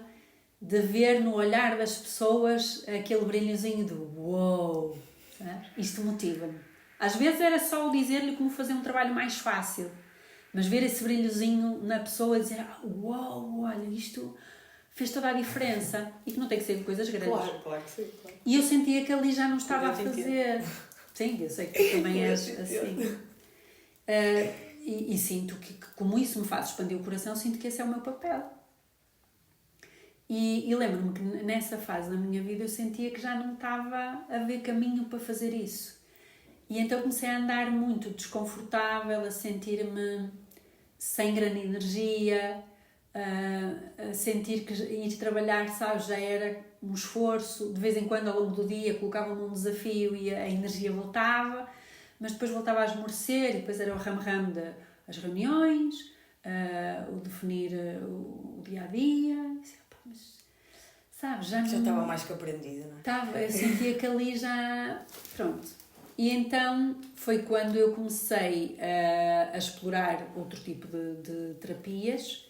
de ver no olhar das pessoas aquele brilhozinho do uou, sabe? Isto motiva-me. Às vezes era só o dizer-lhe como fazer um trabalho mais fácil, mas ver esse brilhozinho na pessoa e dizer uau, olha, isto fez toda a diferença, e que não tem que ser de coisas grandes. Claro que sim. Claro. E eu sentia que ali já não estava a fazer. Sim, eu sei que tu também és assim. E sinto que, como isso me faz expandir o coração, sinto que esse é o meu papel. E lembro-me que nessa fase da minha vida eu sentia que já não estava a ver caminho para fazer isso. E então comecei a andar muito desconfortável, a sentir-me sem grande energia, a sentir que ir trabalhar, sabes, já era um esforço. De vez em quando, ao longo do dia, colocava-me um desafio e a energia voltava, mas depois voltava a esmorecer e depois era o ramo-ramo das reuniões, o definir o dia-a-dia. Mas, sabes, já estava mais que aprendida, não é? Estava, eu sentia que ali já... Pronto. E então foi quando eu comecei a explorar outro tipo de terapias,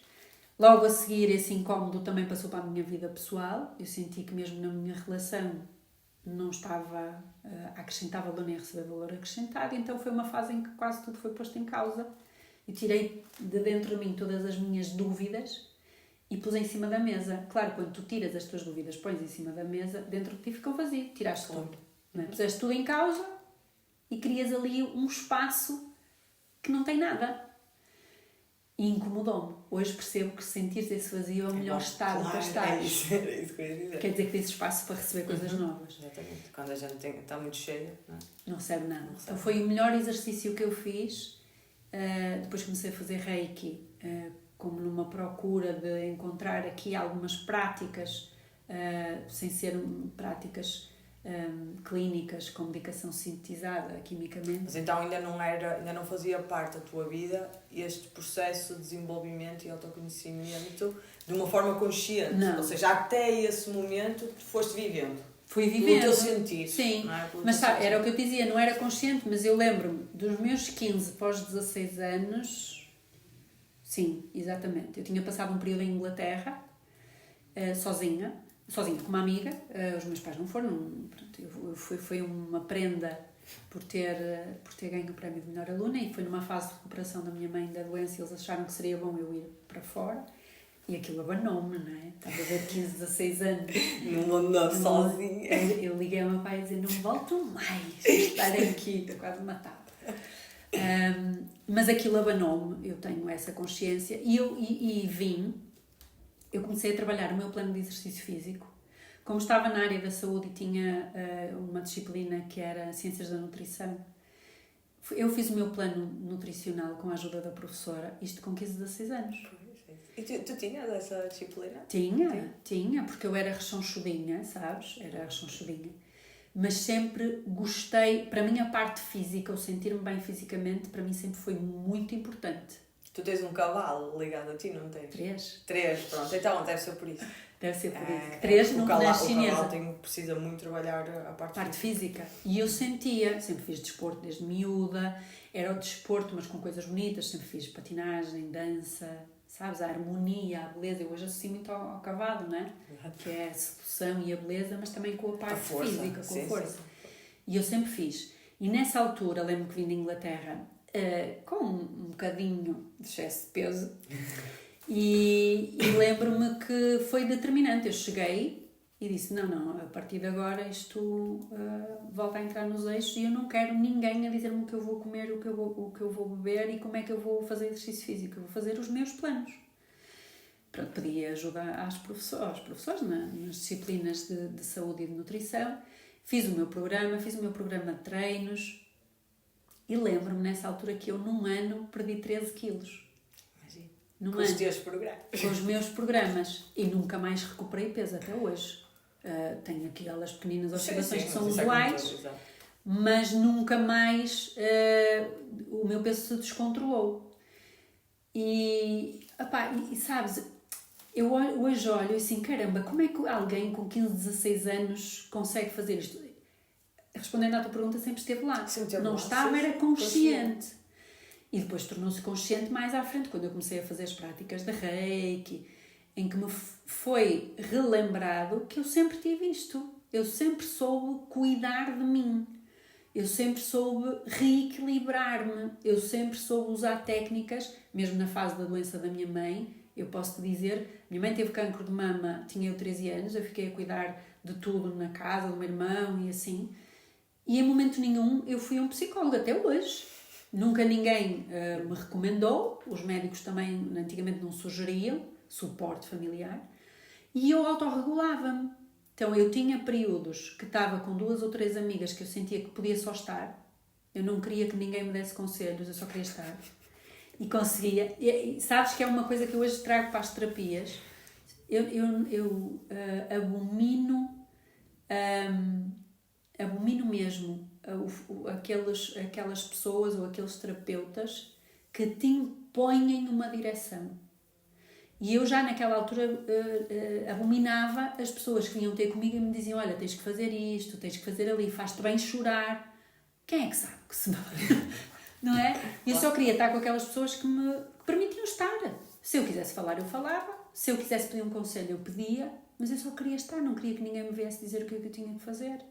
Logo a seguir, esse incómodo também passou para a minha vida pessoal. Eu senti que mesmo na minha relação não estava a acrescentar valor nem a receber valor acrescentado. Então foi uma fase em que quase tudo foi posto em causa. E tirei de dentro de mim todas as minhas dúvidas e pus em cima da mesa. Claro, quando tu tiras as tuas dúvidas, pões em cima da mesa, dentro de ti fica um vazio. Tiraste tudo. Não é? Puseste tudo em causa e crias ali um espaço que não tem nada. E incomodou-me. Hoje percebo que sentir esse vazio é o melhor estado para estar. É isso que eu ia dizer. Quer dizer que tens espaço para receber coisas novas. Exatamente. Quando a gente está muito cheia, não é? Não serve nada. Então foi o melhor exercício que eu fiz. Depois comecei a fazer Reiki, como numa procura de encontrar aqui algumas práticas, sem ser práticas clínicas com medicação sintetizada quimicamente. Mas então ainda não fazia parte da tua vida este processo de desenvolvimento e autoconhecimento de uma forma consciente. Não. Ou seja, até esse momento tu foste vivendo. Fui vivendo. Pelo teu sentir. Sim, não é? mas sabe, era o que eu te dizia, não era consciente, mas eu lembro-me dos meus 15 pós 16 anos, sim, exatamente. Eu tinha passado um período em Inglaterra, sozinha com uma amiga, os meus pais não foram, pronto, foi uma prenda por ter ganho o prémio de melhor aluna e foi numa fase de recuperação da minha mãe da doença e eles acharam que seria bom eu ir para fora. E aquilo abanou-me, não é? Estava a ver 15, 16 anos. Não andava sozinha. Eu liguei ao meu pai a dizer, não volto mais a estar aqui, estou quase matada. Mas aquilo abanou-me, eu tenho essa consciência. Eu comecei a trabalhar o meu plano de exercício físico. Como estava na área da saúde e tinha uma disciplina que era Ciências da Nutrição, eu fiz o meu plano nutricional com a ajuda da professora, isto com 15, 16 anos. E tu tinhas essa disciplina? Tinha, porque eu era rechonchudinha, sabes? Era rechonchudinha. Mas sempre gostei, para mim a parte física, o sentir-me bem fisicamente, para mim sempre foi muito importante. Tu tens um cavalo ligado a ti, não tens? 3, pronto. Então deve ser por isso. Deve ser por isso. 3 o na cavalo chinesa. precisa muito trabalhar a parte física. E eu sentia, sempre fiz desporto desde miúda, era o desporto, mas com coisas bonitas, sempre fiz patinagem, dança, sabes, a harmonia, a beleza. Eu hoje associo muito ao cavalo, não é? Que é a sedução e a beleza, mas também com a parte física, com a força. Sim. E eu sempre fiz. E nessa altura, lembro que vim da Inglaterra com um bocadinho de excesso de peso e lembro-me que foi determinante. Eu cheguei e disse, não, a partir de agora isto volta a entrar nos eixos e eu não quero ninguém a dizer-me o que eu vou comer, o que eu vou beber e como é que eu vou fazer exercício físico. Eu vou fazer os meus planos. Pronto, pedi ajuda aos professores nas disciplinas de saúde e de nutrição. Fiz o meu programa de treinos e lembro-me nessa altura que eu num ano perdi 13 quilos. Com os teus programas. Com os meus programas. E nunca mais recuperei peso até hoje. Tenho aquelas pequeninas oscilações que são usuais, mas nunca mais o meu peso se descontrolou. E sabes, eu hoje olho assim, caramba, como é que alguém com 15, 16 anos consegue fazer isto? Respondendo à tua pergunta, sempre esteve lá. Era consciente. E depois tornou-se consciente mais à frente, quando eu comecei a fazer as práticas de Reiki, em que me foi relembrado que eu sempre tive isto. Eu sempre soube cuidar de mim. Eu sempre soube reequilibrar-me. Eu sempre soube usar técnicas, mesmo na fase da doença da minha mãe. Eu posso te dizer, minha mãe teve cancro de mama, tinha eu 13 anos, eu fiquei a cuidar de tudo na casa, do meu irmão e assim. E em momento nenhum eu fui a um psicólogo, até hoje. Nunca ninguém me recomendou, os médicos também antigamente não sugeriam suporte familiar, e eu autorregulava-me. Então eu tinha períodos que estava com 2 ou 3 amigas que eu sentia que podia só estar, eu não queria que ninguém me desse conselhos, eu só queria estar, e conseguia. E sabes que é uma coisa que eu hoje trago para as terapias, eu abomino mesmo aquelas pessoas ou aqueles terapeutas que te impõem uma direção. E eu já naquela altura abominava as pessoas que vinham ter comigo e me diziam, olha, tens que fazer isto, tens que fazer ali, faz-te bem chorar. Quem é que sabe que se não é? E eu só queria estar com aquelas pessoas que me permitiam estar. Se eu quisesse falar, eu falava. Se eu quisesse pedir um conselho, eu pedia. Mas eu só queria estar, não queria que ninguém me viesse dizer o que eu tinha que fazer.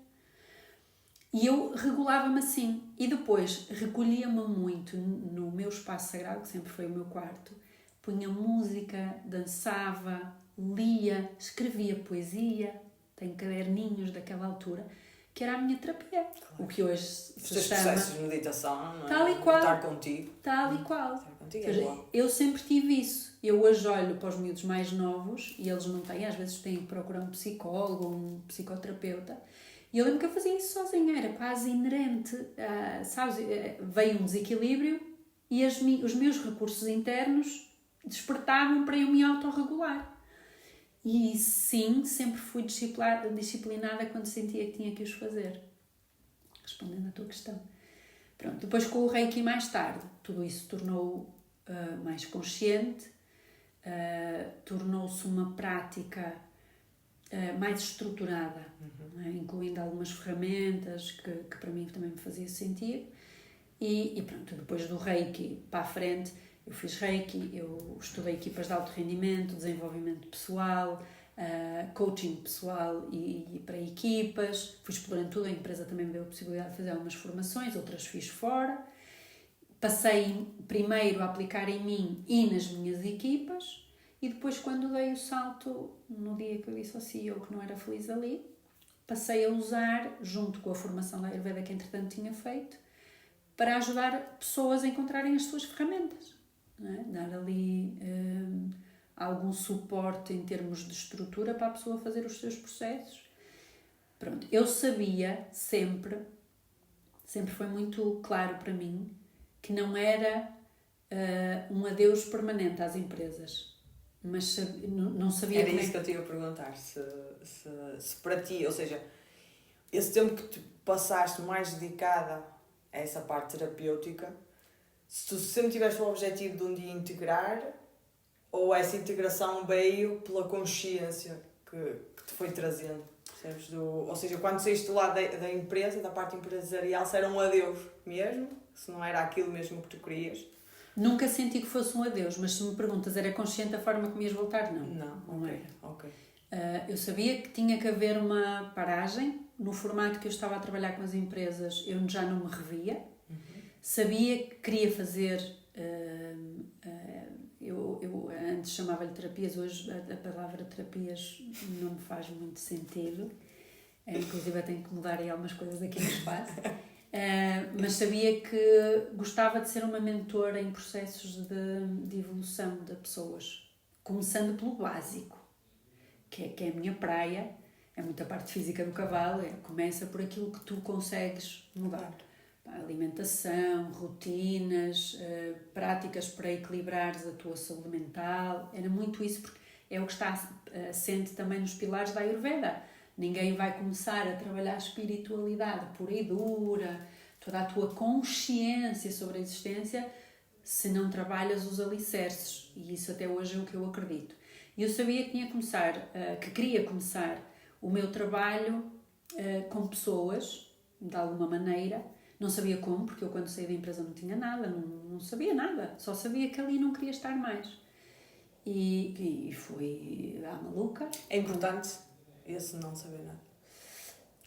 E eu regulava-me assim. E depois recolhia-me muito no meu espaço sagrado, que sempre foi o meu quarto. Punha música, dançava, lia, escrevia poesia. Tenho caderninhos daquela altura, que era a minha terapia. Claro. O que hoje se chama... processos de meditação, não é? Tal e qual. Estar contigo. Tal e qual. Estar contigo é igual. Eu sempre tive isso. Eu hoje olho para os miúdos mais novos e eles não têm, às vezes têm que procurar um psicólogo, um psicoterapeuta. E eu lembro que eu fazia isso sozinha, era quase inerente. Sabes, veio um desequilíbrio e os meus recursos internos despertavam para eu me autorregular. E sim, sempre fui disciplinada quando sentia que tinha que os fazer. Respondendo à tua questão. Pronto, depois com o Reiki mais tarde, tudo isso tornou mais consciente, tornou-se uma prática mais estruturada, né? Incluindo algumas ferramentas que para mim também me fazia sentido. E pronto, depois do Reiki para a frente, eu fiz Reiki, eu estudei equipas de alto rendimento, desenvolvimento pessoal, coaching pessoal e para equipas, fui explorando tudo, a empresa também me deu a possibilidade de fazer algumas formações, outras fiz fora. Passei primeiro a aplicar em mim e nas minhas equipas e depois quando dei o salto, no dia que eu disse ao CEO que não era feliz ali, passei a usar, junto com a formação da Ayurveda que entretanto tinha feito, para ajudar pessoas a encontrarem as suas ferramentas. Não é? Dar ali algum suporte em termos de estrutura para a pessoa fazer os seus processos. Pronto, eu sabia sempre foi muito claro para mim que não era um adeus permanente às empresas, mas não sabia... Era isso que eu te ia perguntar, se para ti, ou seja, esse tempo que tu passaste mais dedicada a essa parte terapêutica, se tu sempre tiveste o objetivo de um dia integrar, ou essa integração veio pela consciência que te foi trazendo, percebes? Ou seja, quando saíste lá da empresa, da parte empresarial, se era um adeus mesmo, se não era aquilo mesmo que tu querias? Nunca senti que fosse um adeus, mas se me perguntas, era consciente da forma que me ias voltar? Não era. Okay. Eu sabia que tinha que haver uma paragem. No formato que eu estava a trabalhar com as empresas, eu já não me revia. Sabia que queria fazer... Eu antes chamava-lhe terapias, hoje a palavra terapias não me faz muito sentido. Inclusive eu tenho que mudar aí algumas coisas aqui no espaço. Mas sabia que gostava de ser uma mentora em processos de evolução de pessoas. Começando pelo básico, que é a minha praia. É muita parte física do cavalo, começa por aquilo que tu consegues mudar. Alimentação, rotinas, práticas para equilibrares a tua saúde mental. Era muito isso, porque é o que está assente também nos pilares da Ayurveda. Ninguém vai começar a trabalhar a espiritualidade pura e dura, toda a tua consciência sobre a existência, se não trabalhas os alicerces. E isso até hoje é o que eu acredito. E eu sabia que queria começar o meu trabalho com pessoas, de alguma maneira. Não sabia como, porque eu quando saí da empresa não tinha nada, não sabia nada. Só sabia que ali não queria estar mais. E fui à maluca. É importante esse não saber nada.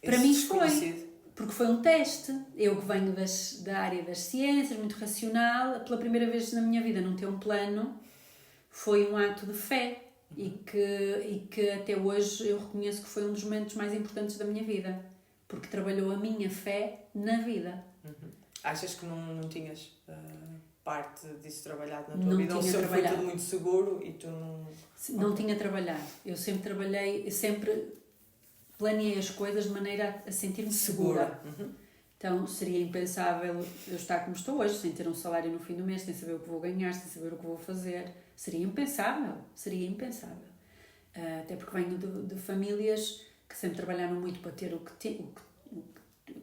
Para mim foi, porque foi um teste. Eu que venho da área das ciências, muito racional, pela primeira vez na minha vida não ter um plano, foi um ato de fé. E que até hoje eu reconheço que foi um dos momentos mais importantes da minha vida, porque trabalhou a minha fé na vida. Achas que não tinhas parte disso trabalhado na tua vida? Ou sempre foi tudo muito seguro e tu não... Não tinha trabalhado. Eu sempre trabalhei, sempre planeei as coisas de maneira a sentir-me segura. Então seria impensável eu estar como estou hoje, sem ter um salário no fim do mês, sem saber o que vou ganhar, sem saber o que vou fazer. Seria impensável. Até porque venho de famílias que sempre trabalharam muito para ter o que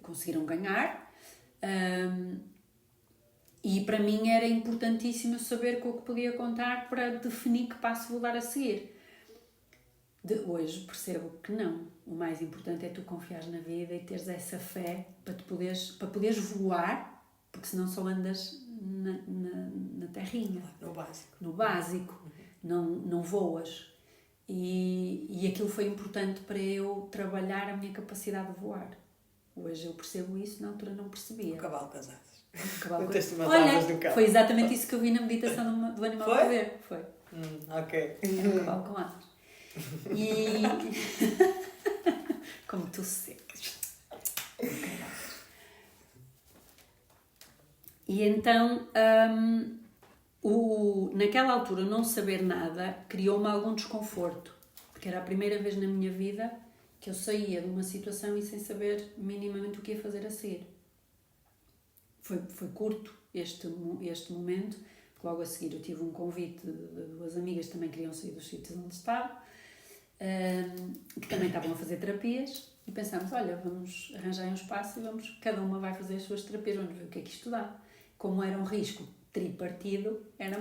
conseguiram ganhar. E para mim era importantíssimo saber com o que podia contar para definir que passo vou dar a seguir. Hoje percebo que não. O mais importante é tu confiares na vida e teres essa fé para poderes voar, porque senão só andas na terrinha. No básico. No básico. não voas. E aquilo foi importante para eu trabalhar a minha capacidade de voar. Hoje eu percebo isso, na altura não percebia. O cavalo casado. Olha, foi exatamente isso que eu vi na meditação do animal Foi? poder. Foi. Ok. Era um cavalo com asas. E... Como tu secas. E então, naquela altura, não saber nada criou-me algum desconforto. Porque era a primeira vez na minha vida que eu saía de uma situação e sem saber minimamente o que ia fazer a seguir. Foi curto este momento, porque logo a seguir eu tive um convite de duas amigas que também queriam sair dos sítios onde estava, que também estavam a fazer terapias, e pensámos, olha, vamos arranjar um espaço e cada uma vai fazer as suas terapias, vamos ver o que é que isto dá. Como era um risco tripartido, era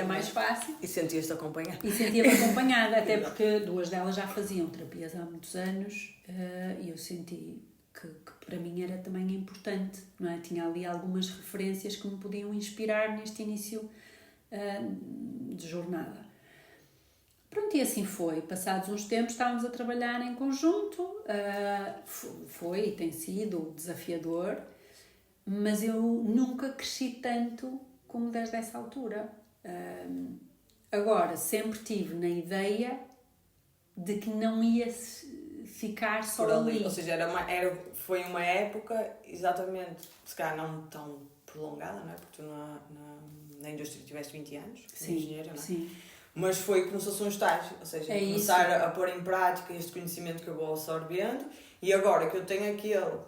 mais fácil. E sentias-te acompanhada? E sentia-me acompanhada, até porque duas delas já faziam terapias há muitos anos, e eu senti que para mim era também importante, não é? Tinha ali algumas referências que me podiam inspirar neste início de jornada. Pronto, e assim foi. Passados uns tempos estávamos a trabalhar em conjunto, foi e tem sido desafiador, mas eu nunca cresci tanto como desde essa altura. Agora, sempre tive na ideia de que não ia ficar só ali. Ou seja, foi uma época, exatamente, se calhar não tão prolongada, não é? Porque tu na indústria tiveste 20 anos, como engenheiro, não é? Sim. Mas foi como se fosse um estágio, ou seja, começar a pôr em prática este conhecimento que eu vou absorvendo, e agora que eu tenho aquele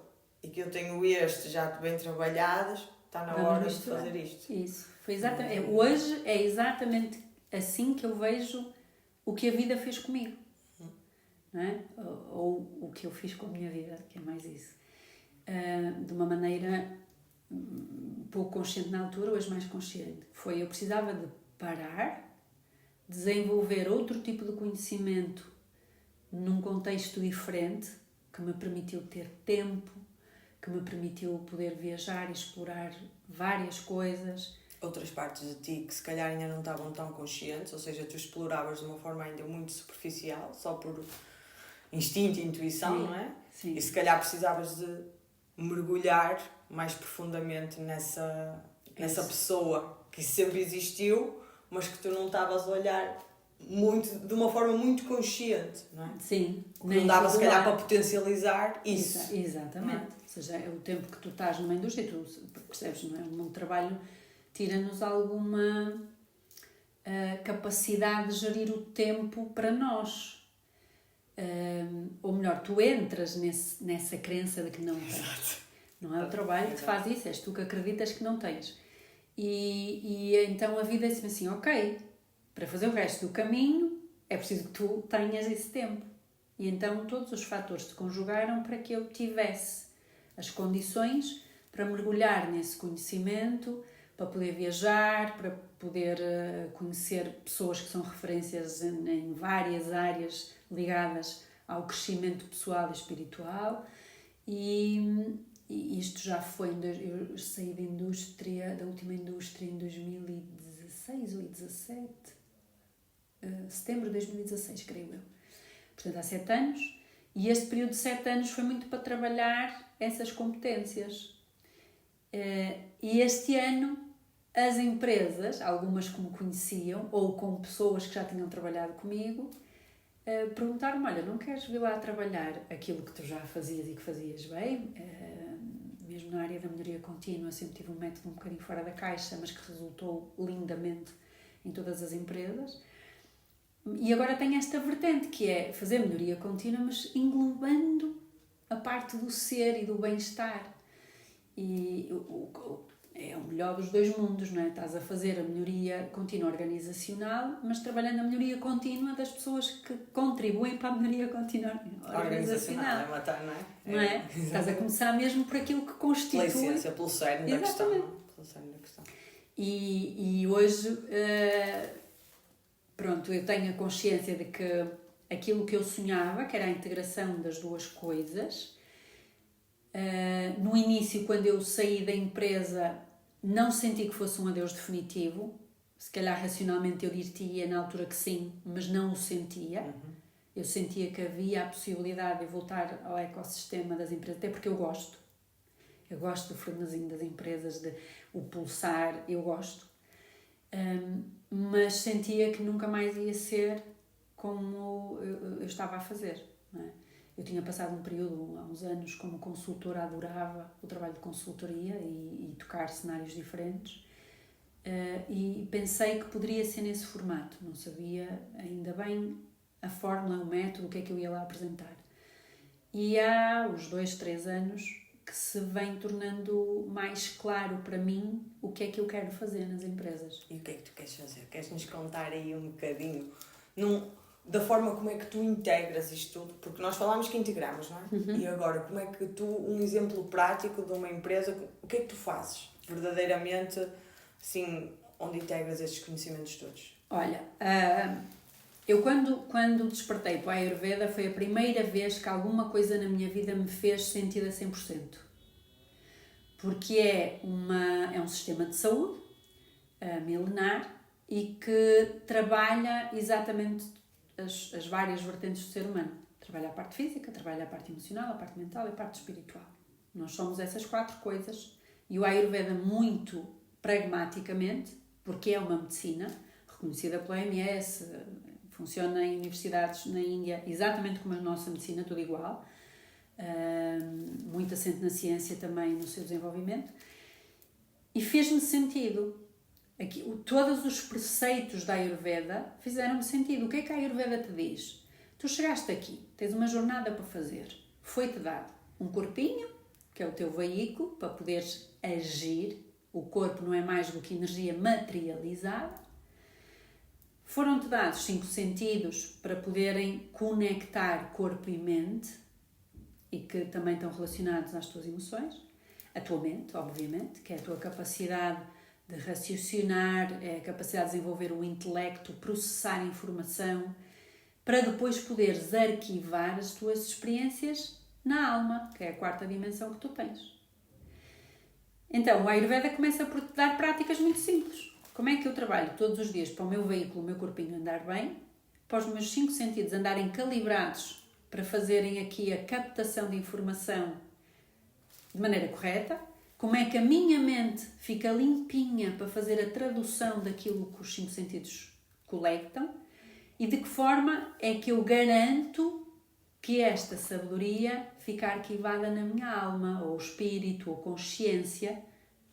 e que eu tenho este já bem trabalhados, está na hora de fazer isto. Isso, foi exatamente. Hoje é exatamente assim que eu vejo o que a vida fez comigo. Não é? Ou o que eu fiz com a minha vida, que é mais isso. De uma maneira pouco consciente na altura, hoje mais consciente. Eu precisava de parar, desenvolver outro tipo de conhecimento num contexto diferente, que me permitiu ter tempo, que me permitiu poder viajar e explorar várias coisas. Outras partes de ti que se calhar ainda não estavam tão conscientes, ou seja, tu exploravas de uma forma ainda muito superficial, só por instinto e intuição, não é? Sim. E se calhar precisavas de mergulhar mais profundamente nessa pessoa que sempre existiu, mas que tu não estavas a olhar de uma forma muito consciente, não é? Sim. Não dava se calhar para potencializar isso. Exatamente. Ou seja, é o tempo que tu estás numa indústria, tu percebes, não é? O mundo do trabalho tira-nos alguma capacidade de gerir o tempo para nós. Ou melhor, tu entras nessa crença de que não tens. Exato. Não é o trabalho que te faz isso, és tu que acreditas que não tens. E então a vida é assim, ok, para fazer o resto do caminho é preciso que tu tenhas esse tempo. E então todos os fatores se conjugaram para que eu tivesse as condições para mergulhar nesse conhecimento, para poder viajar, para poder conhecer pessoas que são referências em várias áreas ligadas ao crescimento pessoal e espiritual. E isto já foi, eu saí da última indústria em 2016 ou 2017, setembro de 2016, creio eu. Portanto, há 7 anos. E este período de 7 anos foi muito para trabalhar essas competências. E este ano, as empresas, algumas que me conheciam, ou com pessoas que já tinham trabalhado comigo, perguntaram-me, olha, não queres vir lá trabalhar aquilo que tu já fazias e que fazias bem? Mesmo na área da melhoria contínua, sempre tive um método um bocadinho fora da caixa, mas que resultou lindamente em todas as empresas. E agora tem esta vertente, que é fazer melhoria contínua, mas englobando a parte do ser e do bem-estar. E é o melhor dos dois mundos, não é? Estás a fazer a melhoria contínua organizacional, mas trabalhando a melhoria contínua das pessoas que contribuem para a melhoria contínua organizacional. É matar, não é? Não é? Estás a começar mesmo por aquilo que constitui... Pela essência, pelo cerne da questão. E hoje, pronto, eu tenho a consciência de que aquilo que eu sonhava, que era a integração das duas coisas, no início, quando eu saí da empresa, não senti que fosse um adeus definitivo, se calhar racionalmente eu diria na altura que sim, mas não o sentia. Eu sentia que havia a possibilidade de voltar ao ecossistema das empresas, até porque eu gosto. Eu gosto do frenesim das empresas, de o pulsar, eu gosto. Mas sentia que nunca mais ia ser como eu estava a fazer, não é? Eu tinha passado um período, há uns anos, como consultora, adorava o trabalho de consultoria e tocar cenários diferentes. E pensei que poderia ser nesse formato. Não sabia ainda bem a fórmula, o método, o que é que eu ia lá apresentar. E há uns 2, 3 anos que se vem tornando mais claro para mim o que é que eu quero fazer nas empresas. E o que é que tu queres fazer? Queres-nos contar aí um bocadinho da forma como é que tu integras isto tudo? Porque nós falámos que integramos, não é? E agora, como é que tu, um exemplo prático de uma empresa, o que é que tu fazes verdadeiramente, assim, onde integras estes conhecimentos todos? Olha, eu quando despertei para a Ayurveda foi a primeira vez que alguma coisa na minha vida me fez sentido a 100%. Porque é um sistema de saúde milenar e que trabalha exatamente as várias vertentes do ser humano. Trabalha a parte física, trabalha a parte emocional, a parte mental e a parte espiritual. Nós somos essas 4 coisas e o Ayurveda muito pragmaticamente, porque é uma medicina reconhecida pela OMS, funciona em universidades na Índia exatamente como a nossa medicina, tudo igual, muito assente na ciência também no seu desenvolvimento, e fez-me sentido. Aqui, todos os preceitos da Ayurveda fizeram-me sentido. O que é que a Ayurveda te diz? Tu chegaste aqui, tens uma jornada para fazer, foi-te dado um corpinho, que é o teu veículo, para poderes agir. O corpo não é mais do que energia materializada. Foram-te dados 5 sentidos para poderem conectar corpo e mente e que também estão relacionados às tuas emoções. A tua mente, obviamente, que é a tua capacidade de raciocinar, é a capacidade de desenvolver o intelecto, processar informação, para depois poderes arquivar as tuas experiências na alma, que é a 4ª dimensão que tu tens. Então, o Ayurveda começa por te dar práticas muito simples. Como é que eu trabalho todos os dias para o meu veículo, o meu corpinho andar bem, para os meus 5 sentidos andarem calibrados para fazerem aqui a captação de informação de maneira correta? Como é que a minha mente fica limpinha para fazer a tradução daquilo que os 5 sentidos coletam? E de que forma é que eu garanto que esta sabedoria fica arquivada na minha alma, ou espírito, ou consciência,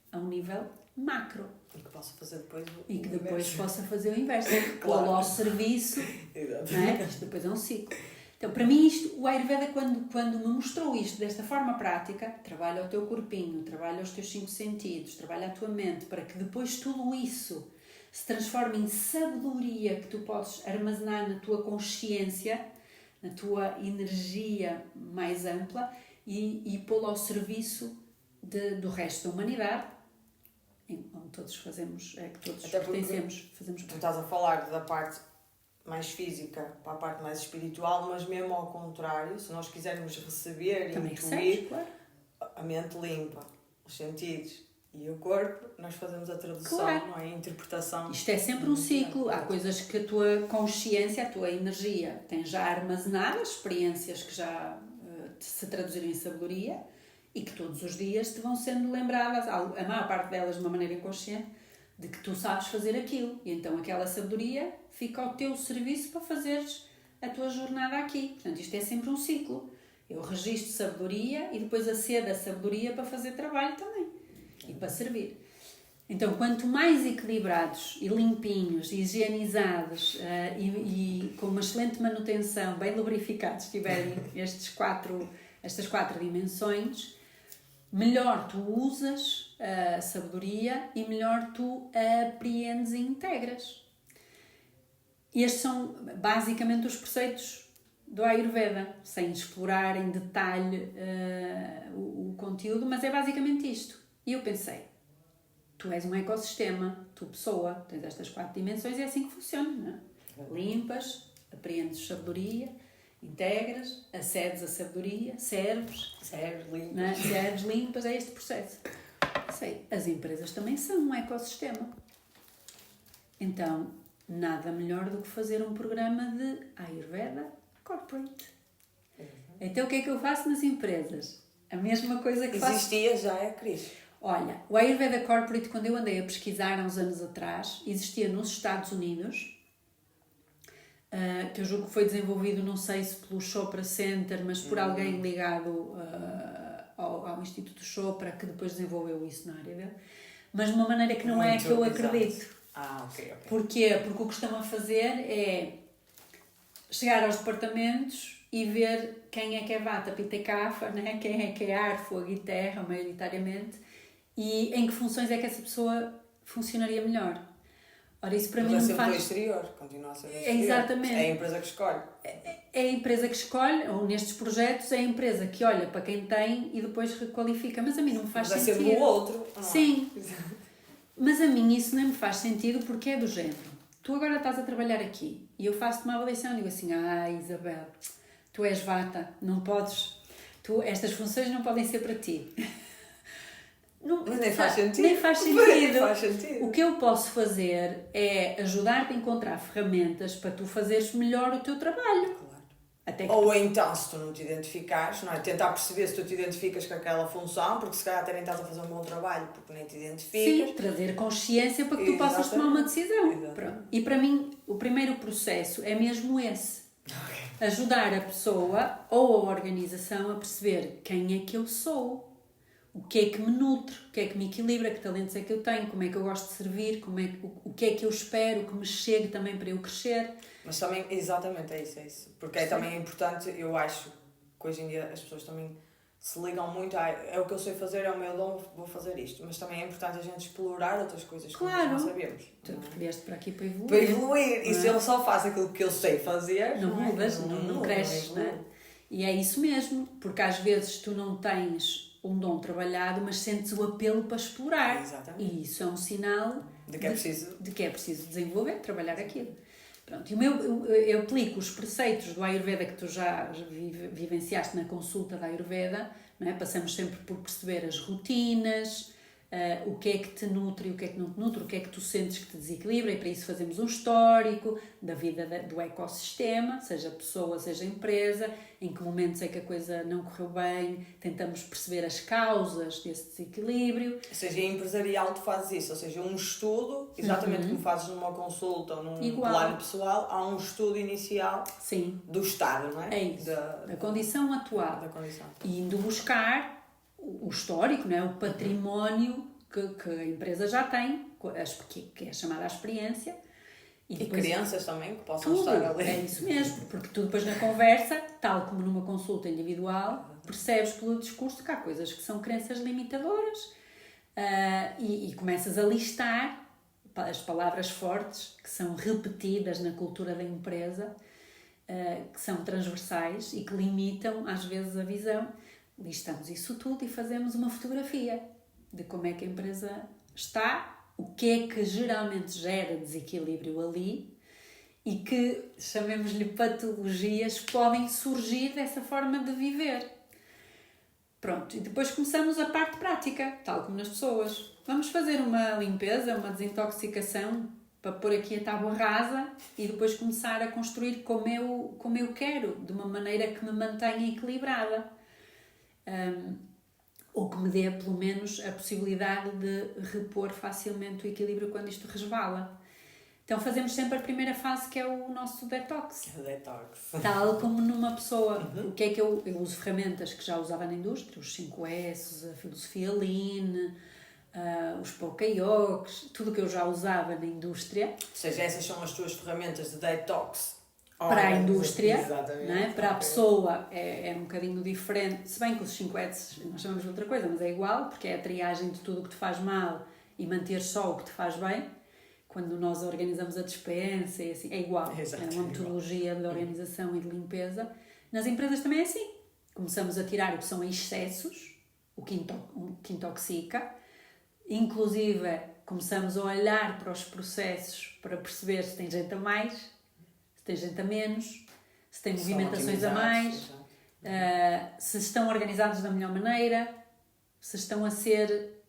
a um nível macro? E que possa fazer depois E que depois possa fazer o inverso. Claro. Ao serviço. Não é? Isto depois é um ciclo. Então, para mim, o Ayurveda, quando me mostrou isto desta forma prática, trabalha o teu corpinho, trabalha os teus 5 sentidos, trabalha a tua mente, para que depois tudo isso se transforme em sabedoria que tu podes armazenar na tua consciência, na tua energia mais ampla e pô-la ao serviço do resto da humanidade, onde todos fazemos, que todos pertencemos, fazemos parte. Tu estás a falar da parte mais física para a parte mais espiritual, mas mesmo ao contrário, se nós quisermos receber e intuir, claro. A mente limpa, os sentidos e o corpo, nós fazemos a tradução, claro. Não é? A interpretação. Isto é sempre um ciclo. Há coisas que a tua consciência, a tua energia tem já armazenadas, experiências que já se traduziram em sabedoria e que todos os dias te vão sendo lembradas, a maior parte delas de uma maneira inconsciente, de que tu sabes fazer aquilo. E então aquela sabedoria fica ao teu serviço para fazeres a tua jornada aqui. Portanto, isto é sempre um ciclo. Eu registro sabedoria e depois acedo a sabedoria para fazer trabalho também. E para servir. Então, quanto mais equilibrados e limpinhos, higienizados e com uma excelente manutenção, bem lubrificados estiverem estas 4 dimensões, melhor tu usas a sabedoria e melhor tu a apreendes e integras. Estes são basicamente os preceitos do Ayurveda, sem explorar em detalhe o conteúdo, mas é basicamente isto. E eu pensei, tu és um ecossistema, tu pessoa, tens estas 4 dimensões e é assim que funciona, não é? Limpas, apreendes sabedoria, integras, acedes a sabedoria, serves limpas. Serves limpas, é este processo. Sei, as empresas também são um ecossistema. Então, nada melhor do que fazer um programa de Ayurveda Corporate. Então, o que é que eu faço nas empresas? A mesma coisa que faço... Existia já, Cris? Olha, o Ayurveda Corporate, quando eu andei a pesquisar há uns anos atrás, existia nos Estados Unidos, que eu julgo que foi desenvolvido, não sei se pelo Chopra Center, mas por alguém ligado ao Instituto Chopra, que depois desenvolveu isso na área dele, mas de uma maneira que não é a que eu acredito. Ok. Porquê? Porque o que estão a fazer é chegar aos departamentos e ver quem é que é Vata, Pitta e Kapha, né? Quem é que é ar, fogo e terra, maioritariamente, e em que funções é que essa pessoa funcionaria melhor. Ora, isso para mim não me faz... Mas é sempre exterior, continua a ser exterior. Exatamente. É a empresa que escolhe. É a empresa que escolhe, ou nestes projetos, é a empresa que olha para quem tem e depois requalifica. Mas a mim não me faz sentido. Vai ser no outro. Sim. Mas a mim isso não me faz sentido porque é do género. Tu agora estás a trabalhar aqui e eu faço-te uma avaliação e digo assim, Isabel, tu és Vata, não podes... estas funções não podem ser para ti. Não, mas nem faz sentido. Nem faz sentido. Nem faz sentido. O que eu posso fazer é ajudar-te a encontrar ferramentas para tu fazeres melhor o teu trabalho. Claro. Até que ou então, se tu não te identificares, não é? Tentar perceber se tu te identificas com aquela função, porque se calhar até nem estás a fazer um bom trabalho, porque nem te identificas. Sim, trazer consciência para que tu possas tomar uma decisão. Pronto. E para mim, o primeiro processo é mesmo esse. Okay. Ajudar a pessoa ou a organização a perceber quem é que eu sou. O que é que me nutre, o que é que me equilibra, que talentos é que eu tenho, como é que eu gosto de servir, o que é que eu espero, que me chegue também para eu crescer. Mas também, exatamente, é isso. Porque é também importante, eu acho que hoje em dia as pessoas também se ligam muito a é o que eu sei fazer, é o meu dom, vou fazer isto. Mas também é importante a gente explorar outras coisas que nós não sabemos. Tu vieste para aqui para evoluir. Para evoluir. E se eu só faço aquilo que eu sei fazer... Não mudas, não cresces, não é? E é isso mesmo, porque às vezes tu não tens um dom trabalhado, mas sentes o apelo para explorar. Exatamente. E isso é um sinal de que é preciso desenvolver, trabalhar aquilo. Pronto, e eu aplico os preceitos do Ayurveda que tu já vivenciaste na consulta da Ayurveda, não é? Passamos sempre por perceber as rotinas, o que é que te nutre e o que é que não te nutre, o que é que tu sentes que te desequilibra, e para isso fazemos um histórico da vida do ecossistema, seja pessoa, seja empresa, em que momentos é que a coisa não correu bem, tentamos perceber as causas desse desequilíbrio. Ou seja, empresarial tu fazes isso, ou seja, um estudo, exatamente como fazes numa consulta ou num plano pessoal, há um estudo inicial. Sim. Do estado, não é? É isso, da condição atual. Da condição. E indo buscar o histórico, não é? O património que a empresa já tem, que é chamada a experiência. E crenças também, que possam estar ali. É isso mesmo, porque tu depois na conversa, tal como numa consulta individual, percebes pelo discurso que há coisas que são crenças limitadoras e começas a listar as palavras fortes que são repetidas na cultura da empresa, que são transversais e que limitam às vezes a visão. Listamos isso tudo e fazemos uma fotografia de como é que a empresa está, o que é que geralmente gera desequilíbrio ali e que, chamemos-lhe patologias, podem surgir dessa forma de viver. Pronto, e depois começamos a parte prática, tal como nas pessoas. Vamos fazer uma limpeza, uma desintoxicação para pôr aqui a tábua rasa e depois começar a construir como eu quero, de uma maneira que me mantenha equilibrada. Ou que me dê, pelo menos, a possibilidade de repor facilmente o equilíbrio quando isto resvala. Então fazemos sempre a primeira fase, que é o nosso detox. Detox. Tal como numa pessoa. O que é que eu uso ferramentas que já usava na indústria, os 5S, a filosofia Lean, os Pokayoks, tudo que eu já usava na indústria. Ou seja, essas são as tuas ferramentas de detox. Para a indústria, não é? Para a pessoa é um bocadinho diferente, se bem que os 5S nós chamamos de outra coisa, mas é igual, porque é a triagem de tudo o que te faz mal e manter só o que te faz bem. Quando nós organizamos a despensa e assim, é igual. É uma metodologia de organização e de limpeza. Nas empresas também é assim. Começamos a tirar o que são excessos, o que intoxica. Inclusive, começamos a olhar para os processos para perceber se tem gente a mais, se tem gente a menos, se tem movimentações a mais, se estão organizados da melhor maneira, se estão a ser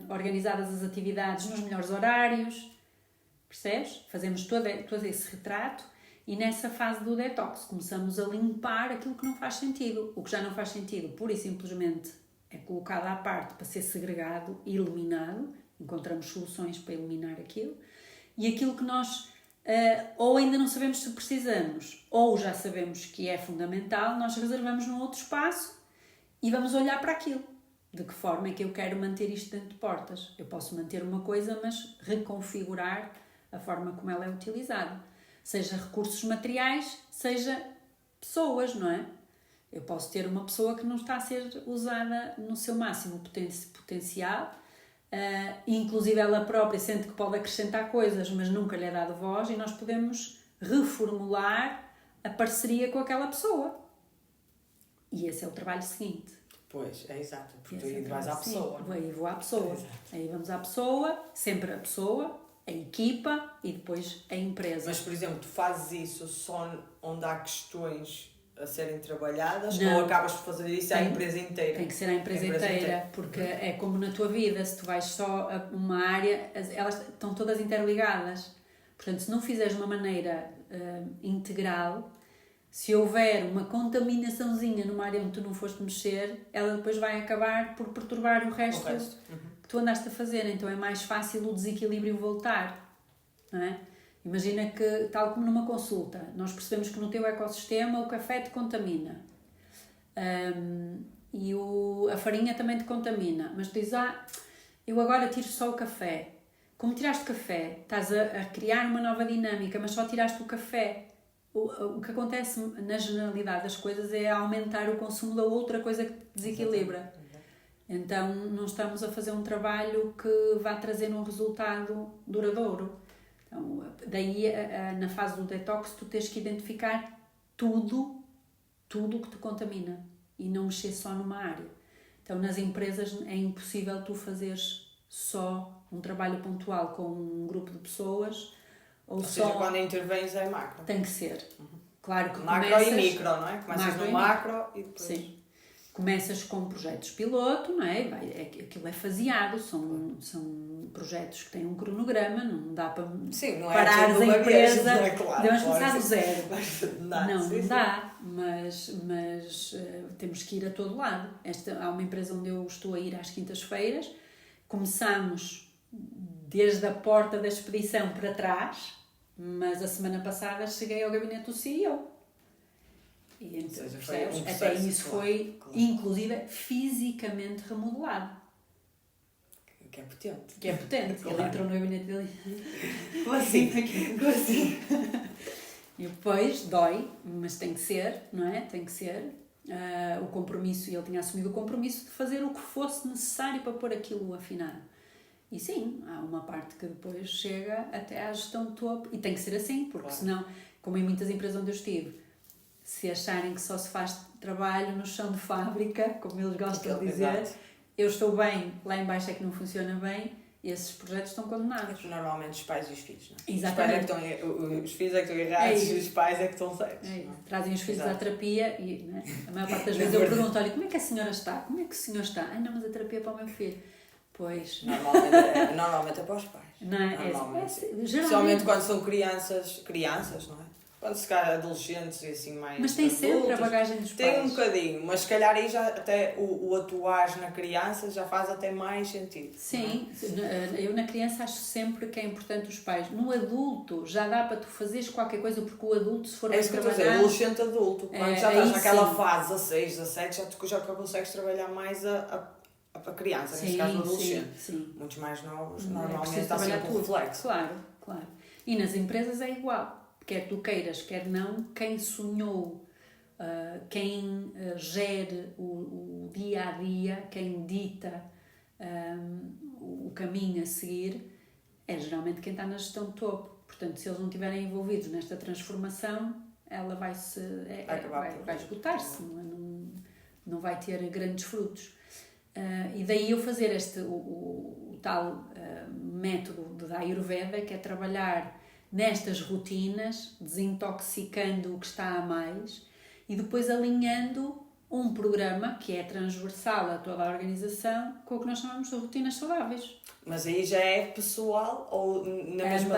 organizadas as atividades nos melhores horários. Percebes? Fazemos todo esse retrato e nessa fase do detox começamos a limpar aquilo que não faz sentido. O que já não faz sentido, pura e simplesmente, é colocado à parte para ser segregado e eliminado. Encontramos soluções para eliminar aquilo. E aquilo que nós ou ainda não sabemos se precisamos, ou já sabemos que é fundamental, nós reservamos num outro espaço e vamos olhar para aquilo. De que forma é que eu quero manter isto dentro de portas? Eu posso manter uma coisa, mas reconfigurar a forma como ela é utilizada. Seja recursos materiais, seja pessoas, não é? Eu posso ter uma pessoa que não está a ser usada no seu máximo potencial, inclusive ela própria sente que pode acrescentar coisas, mas nunca lhe é dado voz, e nós podemos reformular a parceria com aquela pessoa. E esse é o trabalho seguinte. Pois, é exato. Porque tu aí vais à pessoa. Aí vou à pessoa. Exato. Aí vamos à pessoa, sempre a pessoa, a equipa e depois a empresa. Mas, por exemplo, tu fazes isso só onde há questões a serem trabalhadas, Não. ou acabas por fazer isso à empresa inteira? Tem que ser a empresa inteira, porque é como na tua vida, se tu vais só a uma área, elas estão todas interligadas. Portanto, se não fizeres de uma maneira integral, se houver uma contaminaçãozinha numa área onde tu não foste mexer, ela depois vai acabar por perturbar o resto. Que tu andaste a fazer. Então é mais fácil o desequilíbrio voltar, não é? Imagina que, tal como numa consulta, nós percebemos que no teu ecossistema o café te contamina e a farinha também te contamina, mas tu dizes, eu agora tiro só o café. Como tiraste o café, estás a criar uma nova dinâmica, mas só tiraste o café. O que acontece na generalidade das coisas é aumentar o consumo da outra coisa que desequilibra. Então não estamos a fazer um trabalho que vá trazer um resultado duradouro. Então, daí na fase do detox tu tens que identificar tudo que te contamina e não mexer só numa área. Então nas empresas é impossível tu fazeres só um trabalho pontual com um grupo de pessoas. Ou seja, quando intervens é macro. Tem que ser. Claro que macro começas... e micro, não é? Começas no macro e depois... Sim. Começas com projetos piloto, não é? Aquilo é faseado, são projetos que têm um cronograma, não dá para parares a empresa, devemos começar do zero. Não dá, mas temos que ir a todo lado. Há uma empresa onde eu estou a ir às quintas-feiras, começamos desde a porta da expedição para trás, mas a semana passada cheguei ao gabinete do CEO. E então, até isso foi, inclusive, fisicamente remodelado. Que é potente. Ele entrou no gabinete dele. Como assim? E depois dói, mas tem que ser, não é? Tem que ser. O compromisso, e ele tinha assumido o compromisso de fazer o que fosse necessário para pôr aquilo afinado. E sim, há uma parte que depois chega até à gestão de topo. E tem que ser assim, porque senão, como em muitas empresas onde eu estive, se acharem que só se faz trabalho no chão de fábrica, como eles gostam de dizer, exato, eu estou bem, lá em baixo é que não funciona bem, esses projetos estão condenados. Normalmente os pais e os filhos, não é? Exatamente. Os filhos é que estão errados e os pais é que estão certos. Trazem os filhos à terapia e, não é? A maior parte das vezes eu pergunto, olha, como é que a senhora está? Como é que o senhor está? Não, mas a terapia é para o meu filho. Pois... Normalmente é para os pais. Não é? Especialmente quando são crianças, não é? Quando se calhar adolescentes e assim mais. Mas tem adultos, sempre a bagagem dos pais. Tem um bocadinho, mas se calhar aí já até o atuar na criança já faz até mais sentido. Sim, eu na criança acho sempre que é importante os pais. No adulto já dá para tu fazeres qualquer coisa, porque o adulto, se for bem trabalhar... adolescente adulto. Quando já estás naquela fase, 16, 17, já consegues trabalhar mais a criança, neste caso o adolescente. Sim. Muitos mais novos, normalmente está sempre um reflexo. Claro. E nas empresas é igual. Quer tu queiras, quer não, quem sonhou, quem gere o dia-a-dia, quem dita o caminho a seguir, é geralmente quem está na gestão de topo. Portanto, se eles não estiverem envolvidos nesta transformação, ela vai esgotar-se, não vai ter grandes frutos. E daí eu fazer o tal método da Ayurveda, que é trabalhar nestas rotinas, desintoxicando o que está a mais e depois alinhando um programa que é transversal a toda a organização com o que nós chamamos de rotinas saudáveis. Mas aí já é pessoal ou na mesma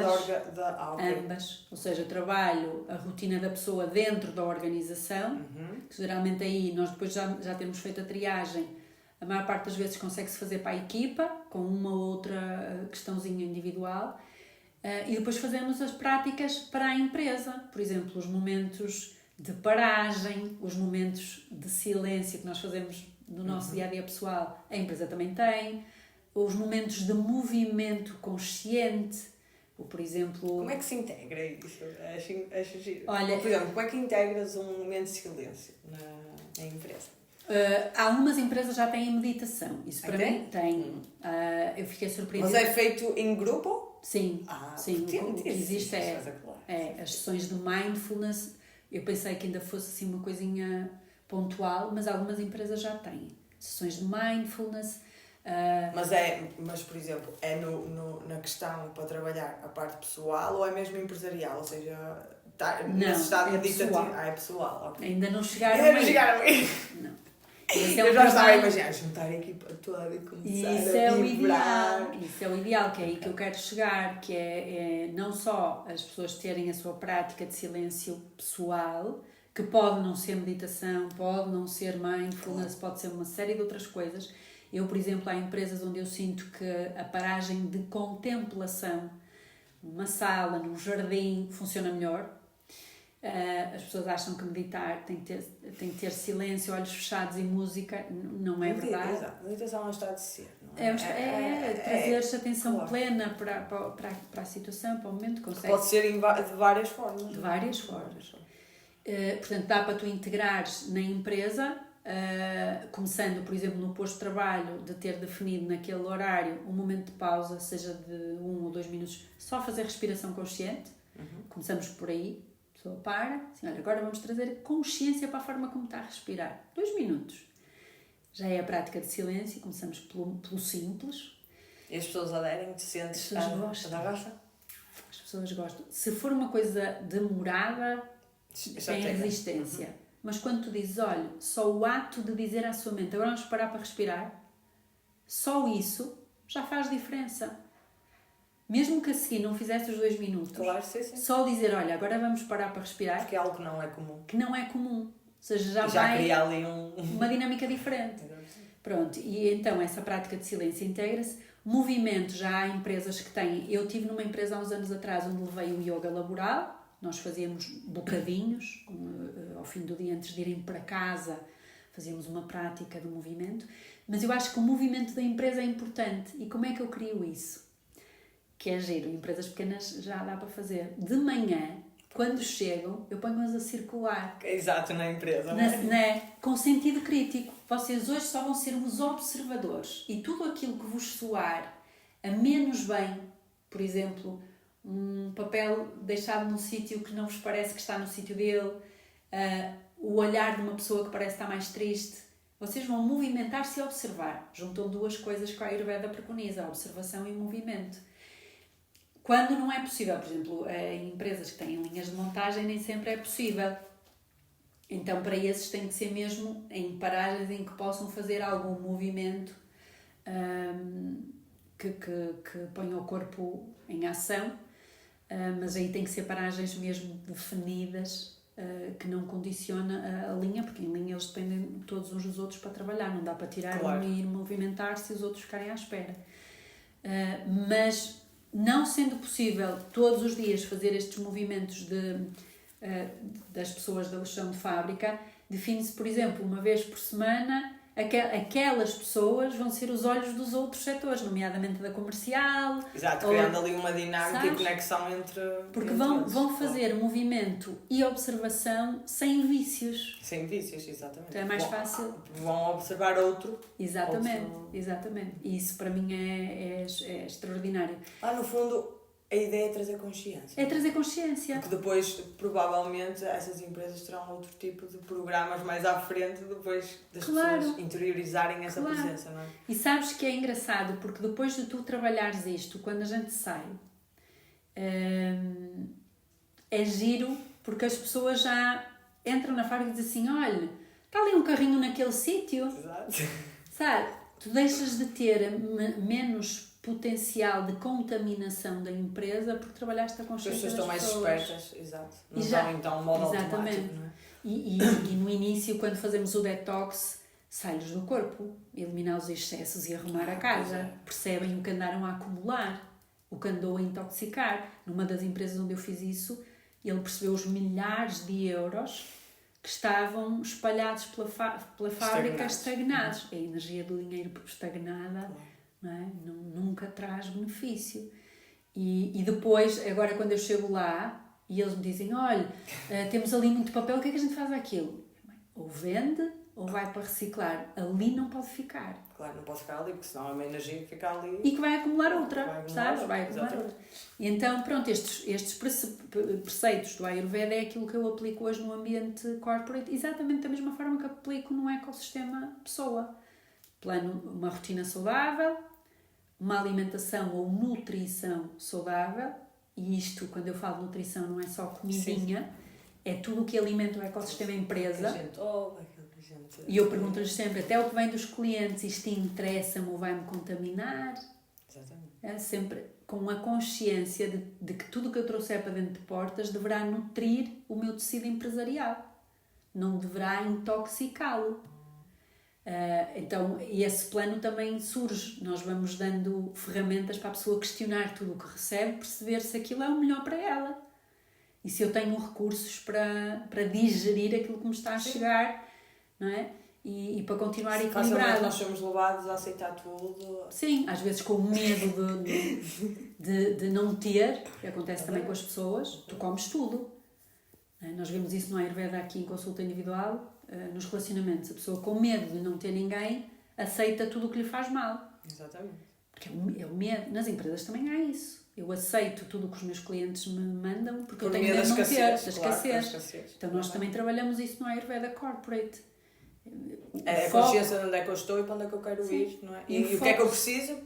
ok. Ambas. Ou seja, eu trabalho a rotina da pessoa dentro da organização, que geralmente aí nós depois já temos feito a triagem. A maior parte das vezes consegue-se fazer para a equipa, com uma ou outra questãozinha individual. E depois fazemos as práticas para a empresa. Por exemplo, os momentos de paragem, os momentos de silêncio que nós fazemos no nosso dia-a-dia pessoal, a empresa também tem. Os momentos de movimento consciente, ou, por exemplo... Como é que se integra isso? Acho giro. Olha, por exemplo, como é que integras um momento de silêncio na empresa? Há umas empresas que já têm meditação. Isso para mim tem. Eu fiquei surpreendida. Mas é feito em grupo? Sim. sim. O que existe é as sessões de mindfulness. Eu pensei que ainda fosse assim uma coisinha pontual, mas algumas empresas já têm. Sessões de mindfulness... Mas, por exemplo, é na questão para trabalhar a parte pessoal ou é mesmo empresarial? Ou seja, nesse estado meditativo? É pessoal. Okay. Ainda não chegaram aí. Não. Eu já estava a imaginar juntar a equipa toda e começar a vibrar. Isso é o ideal, que é aí que eu quero chegar, que é não só as pessoas terem a sua prática de silêncio pessoal, que pode não ser meditação, pode não ser mindfulness, pode ser uma série de outras coisas. Eu, por exemplo, há empresas onde eu sinto que a paragem de contemplação, numa sala, num jardim, funciona melhor. As pessoas acham que meditar tem que ter silêncio, olhos fechados e música. Não é verdade. Exato. Meditação é um estado de ser. Não é trazer-se atenção plena para a situação, para o momento. Pode ser de várias formas. De várias formas. Portanto, dá para tu integrares na empresa... começando, por exemplo, no posto de trabalho, de ter definido naquele horário um momento de pausa, seja de 1 ou 2 minutos, só fazer respiração consciente. Começamos por aí, a pessoa para, assim, olha, agora vamos trazer consciência para a forma como está a respirar. 2 minutos. Já é a prática de silêncio, começamos pelo simples. E as pessoas aderem, te sentes? As pessoas gostam. As pessoas gostam. Se for uma coisa demorada, tem resistência. Mas quando tu dizes, olha, só o ato de dizer à sua mente, agora vamos parar para respirar, só isso já faz diferença. Mesmo que a seguir não fizesse os 2 minutos, claro, sim. Só dizer, olha, agora vamos parar para respirar. Porque é algo que não é comum. Que não é comum. Ou seja, já vai cria ali uma dinâmica diferente. Pronto, e então essa prática de silêncio integra-se. Movimento, já há empresas que têm. Eu tive numa empresa há uns anos atrás onde levei o yoga laboral. Nós fazíamos bocadinhos, ao fim do dia, antes de irem para casa, fazíamos uma prática de movimento. Mas eu acho que o movimento da empresa é importante. E como é que eu crio isso? Que é giro. Empresas pequenas já dá para fazer. De manhã, quando chegam, eu ponho-as a circular. Exato, na empresa. Com sentido crítico. Vocês hoje só vão ser os observadores. E tudo aquilo que vos soar a menos bem, por exemplo... um papel deixado num sítio que não vos parece que está no sítio dele, o olhar de uma pessoa que parece estar mais triste, vocês vão movimentar-se e observar. Juntam 2 coisas que a Ayurveda preconiza, a observação e o movimento. Quando não é possível, por exemplo, em empresas que têm linhas de montagem, nem sempre é possível. Então, para esses tem que ser mesmo em paragens em que possam fazer algum movimento que ponha o corpo em ação. Mas aí tem que ser paragens mesmo definidas, que não condiciona a linha, porque em linha eles dependem todos uns dos outros para trabalhar, não dá para tirar um e ir movimentar-se e os outros ficarem à espera. Mas não sendo possível todos os dias fazer estes movimentos das pessoas da chão de fábrica, define-se, por exemplo, uma vez por semana, aquelas pessoas vão ser os olhos dos outros setores, nomeadamente da comercial. Exato, criando ali uma dinâmica e conexão entre... Porque vão fazer movimento e observação sem vícios. Sem vícios, exatamente. Então é mais fácil. Vão observar outro. Exatamente. E isso para mim é extraordinário. No fundo... A ideia é trazer consciência. É trazer consciência. Porque depois, provavelmente, essas empresas terão outro tipo de programas mais à frente, depois das pessoas interiorizarem essa presença, não é? E sabes que é engraçado, porque depois de tu trabalhares isto, quando a gente sai, é giro, porque as pessoas já entram na fábrica e dizem assim, olha, está ali um carrinho naquele sítio, Exato. sabe? Tu deixas de ter menos potencial de contaminação da empresa porque trabalhaste a As consciência pessoas das estão mais pessoas. espertas, exato. Não estão então no modo exatamente. automático, não é? E no início, quando fazemos o detox, sai-lhes do corpo, eliminar os excessos e arrumar a casa. Percebem o que andaram a acumular, o que andou a intoxicar. Numa das empresas onde eu fiz isso, ele percebeu os milhares de euros que estavam espalhados pela fábrica estagnados. A energia do dinheiro estagnada, não é? Nunca traz benefício. E depois, agora quando eu chego lá e eles me dizem, olha, temos ali muito papel, o que é que a gente faz aquilo? Ou vende ou vai para reciclar. Ali não pode ficar. Claro, não pode ficar ali, porque senão é uma energia que fica ali. E que vai acumular outra, Vai acumular sabes? outra, Vai acumular exatamente. outra. E então, pronto, estes preceitos do Ayurveda é aquilo que eu aplico hoje no ambiente corporate, exatamente da mesma forma que aplico no ecossistema pessoa. Plano, uma rotina saudável, uma alimentação ou nutrição saudável, e isto, quando eu falo nutrição, não é só comidinha, é tudo o que alimenta o ecossistema empresa. Que a gente ouve, aquilo que a gente... E eu pergunto-lhes sempre, até o que vem dos clientes, isto interessa-me ou vai-me contaminar? Exatamente. É sempre com a consciência de que tudo o que eu trouxer para dentro de portas deverá nutrir o meu tecido empresarial, não deverá intoxicá-lo. Então, esse plano também surge. Nós vamos dando ferramentas para a pessoa questionar tudo o que recebe, perceber se aquilo é o melhor para ela. E se eu tenho recursos para digerir aquilo que me está a chegar, não é? E para continuar Facilmente equilibrado. nós somos levados a aceitar tudo. Sim, às vezes com medo de não ter, que acontece também com as pessoas, tu comes tudo. Nós vemos isso no Ayurveda aqui em consulta individual, nos relacionamentos. A pessoa com medo de não ter ninguém aceita tudo o que lhe faz mal. Exatamente. Porque é o medo. Nas empresas também há isso. Eu aceito tudo o que os meus clientes me mandam porque eu tenho medo de não ter, da escassez. Então nós também trabalhamos isso no Ayurveda Corporate. É a consciência de onde é que eu estou e para onde é que eu quero ir, não é? E o que é que eu preciso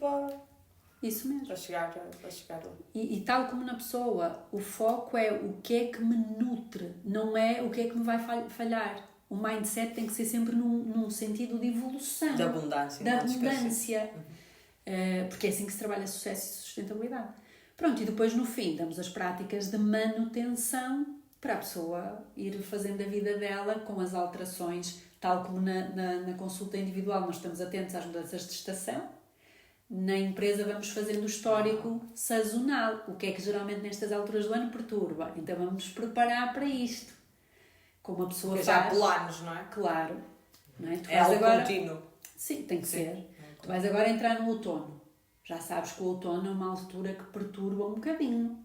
isso mesmo. para chegar lá. E tal como na pessoa, o foco é o que é que me nutre, não é o que é que me vai falhar. O mindset tem que ser sempre num sentido de evolução. Da abundância. Da abundância. Porque é assim que se trabalha sucesso e sustentabilidade. Pronto, e depois no fim damos as práticas de manutenção para a pessoa ir fazendo a vida dela com as alterações, tal como na consulta individual nós estamos atentos às mudanças de estação. Na empresa vamos fazendo o histórico sazonal. O que é que geralmente nestas alturas do ano perturba? Então vamos nos preparar para isto. Como a pessoa Porque faz. já planos, não é? Claro. Não é? Tu É vais algo agora... contínuo. Sim, tem que ser. Tu vais agora entrar no outono. Já sabes que o outono é uma altura que perturba um bocadinho.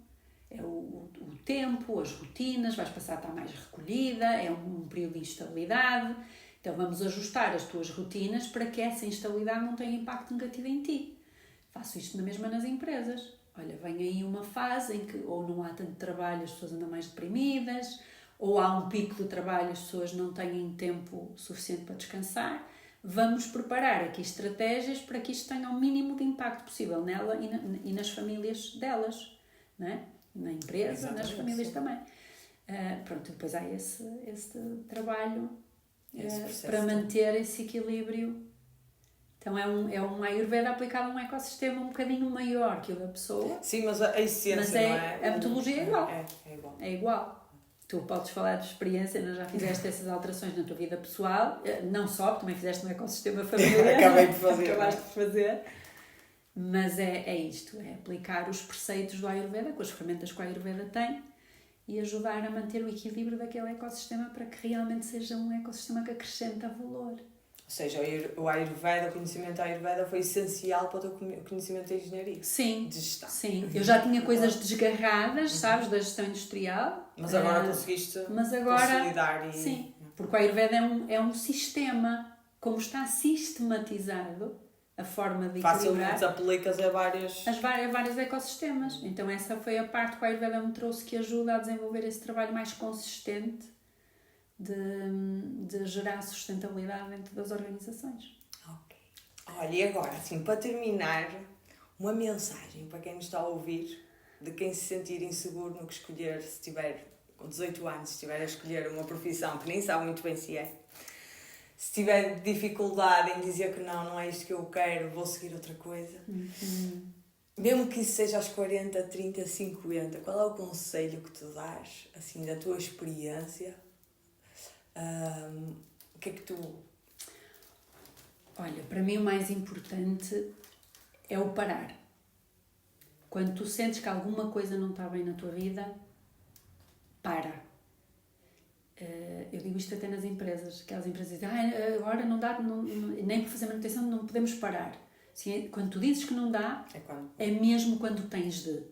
É o tempo, as rotinas, vais passar a estar mais recolhida, é um período de instabilidade. Então vamos ajustar as tuas rotinas para que essa instabilidade não tenha impacto negativo em ti. Faço isto na mesma nas empresas. Olha, vem aí uma fase em que ou não há tanto trabalho, as pessoas andam mais deprimidas, ou há um pico de trabalho, as pessoas não têm tempo suficiente para descansar. Vamos preparar aqui estratégias para que isto tenha o mínimo de impacto possível nela e nas famílias delas, não é? Na empresa, exatamente, nas famílias sim. também. Pronto, depois há esse trabalho Esse para manter esse equilíbrio. Então é um Ayurveda aplicado a um ecossistema um bocadinho maior que o da pessoa. Sim, mas a essência, Mas não é? a metodologia é igual. É igual. É igual. Tu podes falar de experiência, não já fizeste essas alterações na tua vida pessoal, não só, também fizeste no ecossistema familiar. Acabei de fazer. Acabaste de fazer. Mas é isto, é aplicar os preceitos do Ayurveda, com as ferramentas que o Ayurveda tem, e ajudar a manter o equilíbrio daquele ecossistema para que realmente seja um ecossistema que acrescenta valor. Ou seja, o Ayurveda, o conhecimento da Ayurveda foi essencial para o teu conhecimento da engenharia. Sim, De gestão. sim. Eu já tinha coisas desgarradas, sabes, da gestão industrial. Mas agora conseguiste consolidar e... Sim, porque o Ayurveda é um sistema, como está sistematizado, a forma de equilibrar facilmente aplicas a vários vários ecossistemas. Então essa foi a parte que o Ayurveda me trouxe que ajuda a desenvolver esse trabalho mais consistente de gerar sustentabilidade dentro das organizações. Ok. Olha, e agora, assim, para terminar, uma mensagem para quem nos está a ouvir, de quem se sentir inseguro no que escolher, se tiver com 18 anos, se estiver a escolher uma profissão que nem sabe muito bem se é. Se tiver dificuldade em dizer que não é isto que eu quero, vou seguir outra coisa. Mesmo que isso seja aos 40, 30, 50, qual é o conselho que tu dás, assim, da tua experiência? O que é que tu... Olha, para mim o mais importante é o parar. Quando tu sentes que alguma coisa não está bem na tua vida, para. Eu digo isto até nas empresas, aquelas empresas dizem, agora não dá, nem para fazer manutenção não podemos parar. Quando tu dizes que não dá, é mesmo quando tens de.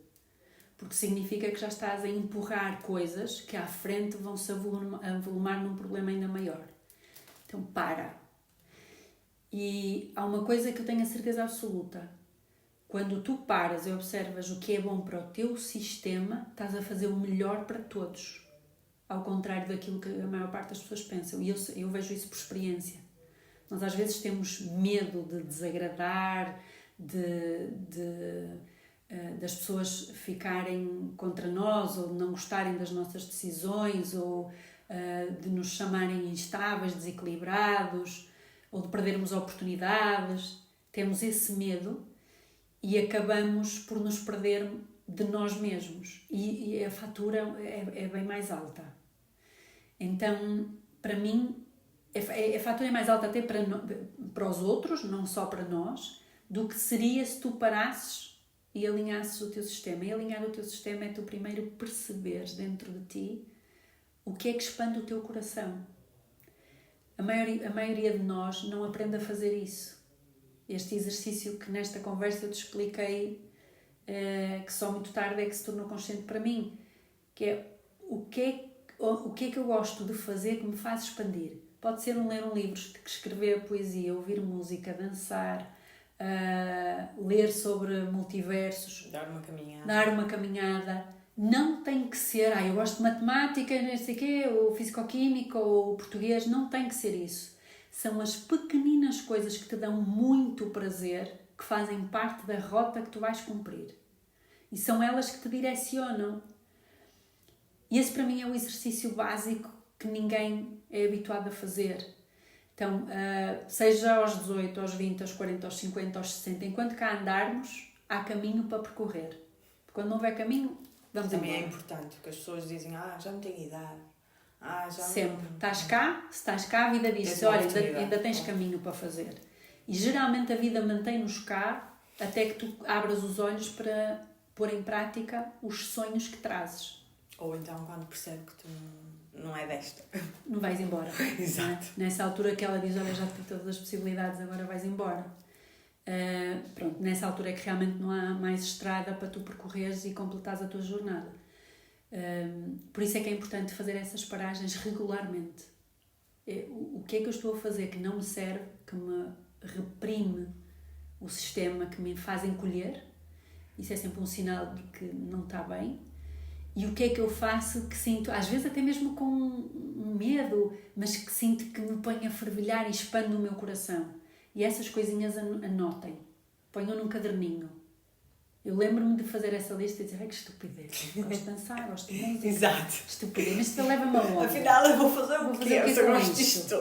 Porque significa que já estás a empurrar coisas que à frente vão se avolumar num problema ainda maior. Então, para. E há uma coisa que eu tenho a certeza absoluta. Quando tu paras e observas o que é bom para o teu sistema, estás a fazer o melhor para todos. Ao contrário daquilo que a maior parte das pessoas pensam. E eu vejo isso por experiência. Nós às vezes temos medo de desagradar, das pessoas ficarem contra nós ou de não gostarem das nossas decisões ou de nos chamarem instáveis, desequilibrados ou de perdermos oportunidades. Temos esse medo e acabamos por nos perder de nós mesmos e a fatura é bem mais alta. Então, para mim, a fatura é mais alta até para os outros, não só para nós, do que seria se tu parasses e alinhasses o teu sistema. E alinhar o teu sistema é tu primeiro perceberes dentro de ti o que é que expande o teu coração. A maioria de nós não aprende a fazer isso. Este exercício que nesta conversa eu te expliquei, que só muito tarde é que se tornou consciente para mim, que é o que é que eu gosto de fazer que me faz expandir. Pode ser ler um livro, escrever poesia, ouvir música, dançar, ler sobre multiversos, dar uma caminhada. Não tem que ser, eu gosto de matemática, não sei o quê, ou fisicoquímica, ou português, não tem que ser isso. São as pequeninas coisas que te dão muito prazer, que fazem parte da rota que tu vais cumprir. E são elas que te direcionam. E esse para mim é o exercício básico que ninguém é habituado a fazer. Então, seja aos 18, aos 20, aos 40, aos 50, aos 60, enquanto cá andarmos, há caminho para percorrer. Quando não houver caminho, vamos também embora. É importante, porque as pessoas dizem, já não tenho idade. Sempre. Estás cá, se estás cá, a vida diz-te, olha, ainda tens caminho para fazer. E geralmente a vida mantém-nos cá até que tu abras os olhos para pôr em prática os sonhos que trazes. Ou então quando percebe que tu não é desta. Não vais embora. Exato. Nessa altura que ela diz, olha, já tive todas as possibilidades, agora vais embora. Pronto, nessa altura é que realmente não há mais estrada para tu percorreres e completares a tua jornada. Por isso é que é importante fazer essas paragens regularmente. O que é que eu estou a fazer que não me serve, que me reprime o sistema, que me faz encolher? Isso é sempre um sinal de que não está bem. E o que é que eu faço que sinto, às vezes até mesmo com um medo, mas que sinto que me põe a fervilhar e expande o meu coração. E essas coisinhas anotem. Ponham num caderninho. Eu lembro-me de fazer essa lista e dizer, que estupidez. Gosto de dançar, gosto de música. Exato. Estupidez, mas isto leva-me aonde? Afinal, eu vou fazer o quê? Eu gosto disto.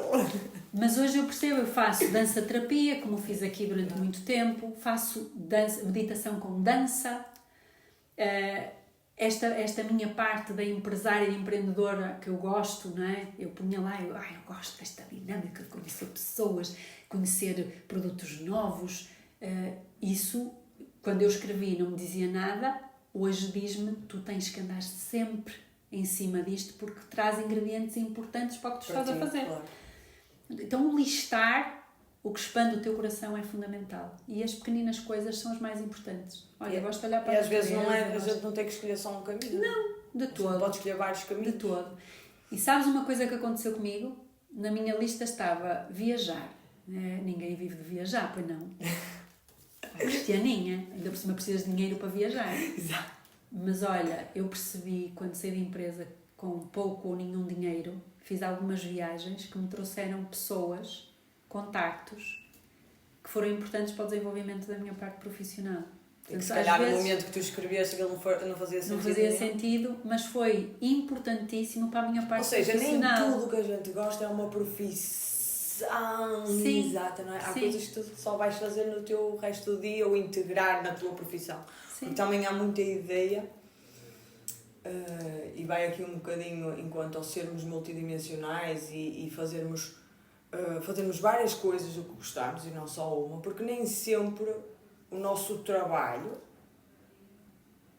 Mas hoje eu percebo, eu faço dança-terapia, como fiz aqui durante muito tempo. Faço meditação com dança. Esta minha parte da empresária e empreendedora que eu gosto, não é? Eu punha lá, eu gosto desta dinâmica de conhecer pessoas, conhecer produtos novos. Isso, quando eu escrevi, não me dizia nada. Hoje diz-me, tu tens que andar sempre em cima disto porque traz ingredientes importantes para o que tu estás a fazer. Claro. Então, listar o que expande o teu coração é fundamental. E as pequeninas coisas são as mais importantes. Olha, eu gosto de olhar para a às vezes a gente não tem que escolher só um caminho. Não, de todo. Pode escolher vários caminhos. De todo. E sabes uma coisa que aconteceu comigo? Na minha lista estava viajar. Ninguém vive de viajar, pois não? Cristianinha. Ainda por cima precisas de dinheiro para viajar. Exato. Mas olha, eu percebi quando saí da empresa com pouco ou nenhum dinheiro, fiz algumas viagens que me trouxeram pessoas, contactos, que foram importantes para o desenvolvimento da minha parte profissional. E que se calhar no momento que tu escrevias aquilo não fazia sentido. Não fazia sentido, mas foi importantíssimo para a minha parte profissional. Ou seja, nem tudo que a gente gosta é uma profissão. profissão Sim. exata, não é? Há Sim. coisas que tu só vais fazer no teu resto do dia ou integrar na tua profissão. Sim. Porque também há muita ideia, e vai aqui um bocadinho enquanto ao sermos multidimensionais e fazermos várias coisas do que gostamos e não só uma, porque nem sempre o nosso trabalho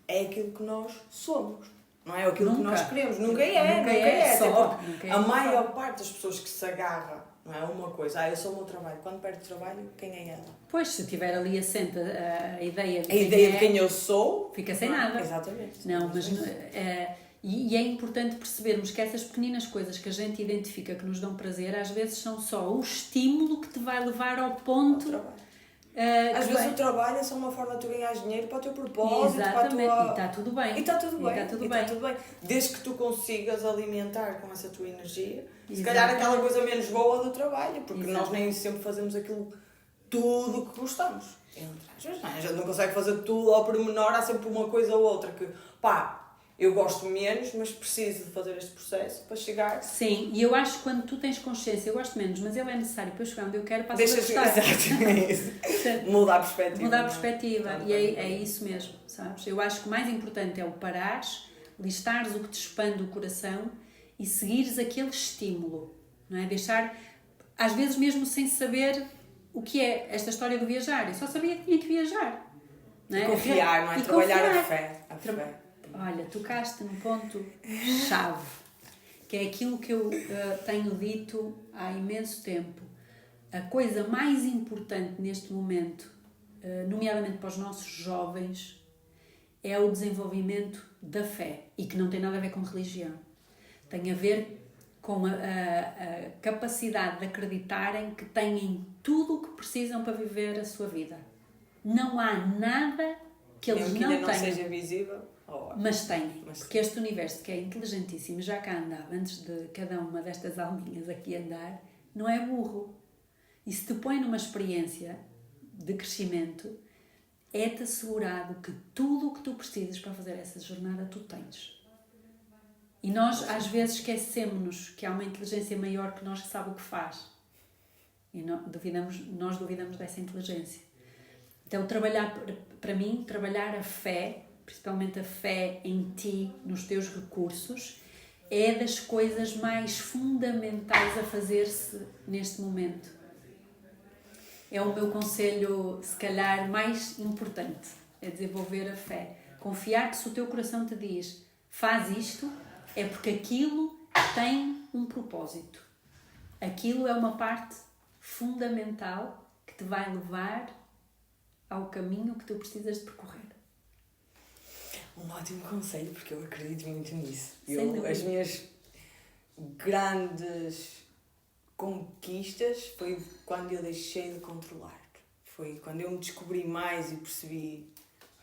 é aquilo que nós somos. Não é aquilo que nós queremos. Nunca é. Só. A maior parte das pessoas que se agarra, não é uma coisa, eu sou o meu trabalho. Quando perde o trabalho, quem é ela? Pois, se tiver ali assente a ideia de De quem eu sou, fica sem nada. Exatamente. Não, mas e é importante percebermos que essas pequeninas coisas que a gente identifica que nos dão prazer, às vezes são só o estímulo que te vai levar ao ponto. Às vezes o trabalho é só uma forma de tu ganhar dinheiro para o teu propósito, exatamente, para a tua... e está tudo bem. E está tudo bem. Está tudo E bem. está tudo bem. Desde que tu consigas alimentar com essa tua energia, se Exatamente. calhar aquela coisa menos boa do trabalho, porque nós Exatamente. nem sempre fazemos aquilo tudo que gostamos. Às vezes não, a gente não consegue fazer tudo ao pormenor, há sempre uma coisa ou outra que, eu gosto menos, mas preciso de fazer este processo para chegar... Sim, e eu acho que quando tu tens consciência, eu gosto menos, mas ele é necessário para eu chegar onde eu quero para Deixa gostar. Exato. Mudar a perspectiva. Mudar a perspectiva, e é isso mesmo, sabes? Eu acho que o mais importante é o parares, listares o que te expande o coração e seguires aquele estímulo, não é? Deixar, às vezes mesmo sem saber o que é esta história do viajar, eu só sabia que tinha que viajar. Não é? Confiar, não é? E Trabalhar confiar. a fé. Olha, tocaste num ponto-chave, que é aquilo que eu tenho dito há imenso tempo. A coisa mais importante neste momento, nomeadamente para os nossos jovens, é o desenvolvimento da fé, e que não tem nada a ver com religião. Tem a ver com a capacidade de acreditarem que têm tudo o que precisam para viver a sua vida. Não há nada que eles Mesmo que não ainda não tenham. seja visível. Mas têm, porque este universo que é inteligentíssimo, já cá andava, antes de cada uma destas alminhas aqui andar, não é burro. E se te põe numa experiência de crescimento, é-te assegurado que tudo o que tu precisas para fazer essa jornada, tu tens. E nós, às vezes, esquecemos-nos que há uma inteligência maior que nós que sabe o que faz. E nós duvidamos dessa inteligência. Então, para mim, trabalhar a fé, principalmente a fé em ti, nos teus recursos, é das coisas mais fundamentais a fazer-se neste momento. É o meu conselho, se calhar, mais importante, é desenvolver a fé. Confiar que se o teu coração te diz, faz isto, é porque aquilo tem um propósito. Aquilo é uma parte fundamental que te vai levar ao caminho que tu precisas de percorrer. Um ótimo conselho, porque eu acredito muito nisso. As minhas grandes conquistas foi quando eu deixei de controlar. Foi quando eu me descobri mais e percebi,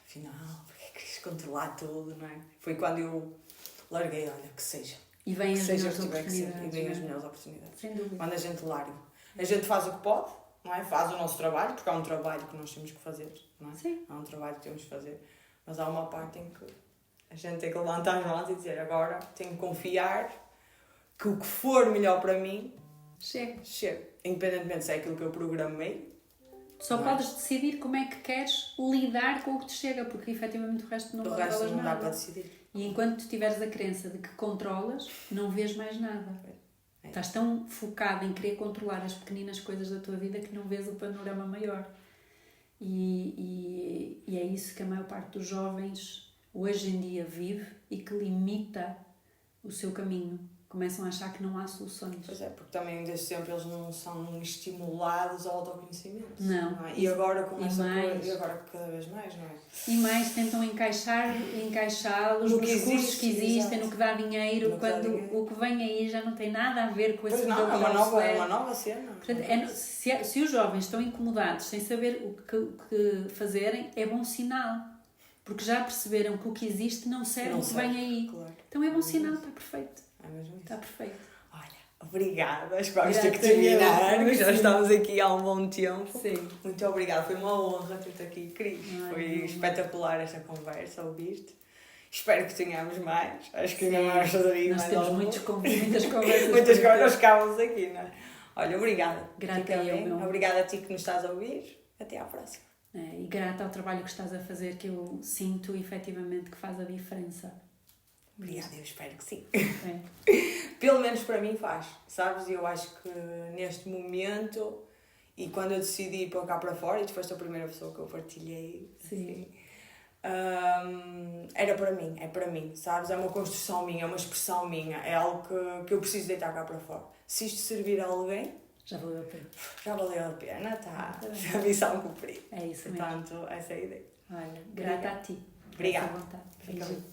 afinal, porque é que quis controlar tudo, não é? Foi quando eu larguei, olha, que seja. E vêm as melhores oportunidades. E vêm as não é? melhores oportunidades. Sem dúvida. Quando a gente larga. A gente faz o que pode, não é? Faz o nosso trabalho, porque há um trabalho que nós temos que fazer, não é? Sim. Há um trabalho que temos que fazer. Mas há uma parte em que a gente tem que levantar as mãos e dizer, agora tenho que confiar que o que for melhor para mim, chega. Independentemente se é aquilo que eu programei. Só podes decidir como é que queres lidar com o que te chega, porque efetivamente o resto não controlas O resto não dá nada. para decidir. E enquanto tu tiveres a crença de que controlas, não vês mais nada. Estás tão focado em querer controlar as pequeninas coisas da tua vida que não vês o panorama maior. E é isso que a maior parte dos jovens hoje em dia vive e que limita o seu caminho. Começam a achar que não há soluções. Pois é, porque também desde sempre eles não são estimulados ao autoconhecimento. Não. É? E agora começa e agora cada vez mais, não é? E mais tentam encaixá-los No nos que recursos existe, que existem, exato. no que dá dinheiro, No que dá quando dinheiro. o que vem aí já não tem nada a ver com esse Pois não, modelo é uma nova cena. Portanto, se os jovens estão incomodados sem saber o que fazerem, é bom sinal. Porque já perceberam que o que existe não serve o que vem aí. Claro. Então é bom sinal, está perfeito. É mesmo isso. Está perfeito. Olha, obrigada. Acho que vamos ter que Obrigada, terminar. eu. Já Sim. estamos aqui há um bom tempo. Sim. Muito obrigada. Foi uma honra ter-te aqui, Cris. Ai, Foi não. espetacular esta conversa, ouviste? Espero que tenhamos mais. Acho que Sim. ainda vamos fazer aí Nós mais temos alguma. muitas conversas. Muitas coisas, nós ficávamos aqui, não é? Olha, obrigada. Grata Fica eu, bem. meu. Obrigada a ti que nos estás a ouvir. Até à próxima. E grata ao trabalho que estás a fazer, que eu sinto efetivamente que faz a diferença. Obrigada, eu espero que sim. É. Pelo menos para mim faz, sabes? E eu acho que neste momento, e quando eu decidi ir para cá para fora, e tu foste a primeira pessoa que eu partilhei, Sim. era para mim, é para mim, sabes? É uma construção minha, é uma expressão minha, é algo que eu preciso deitar cá para fora. Se isto servir a alguém, Já valeu a pena. já valeu a pena, está a missão cumprida. É isso mesmo. Portanto, essa é a ideia. Olha, grata a ti. Obrigada. Essa vontade. Fica Beijinho.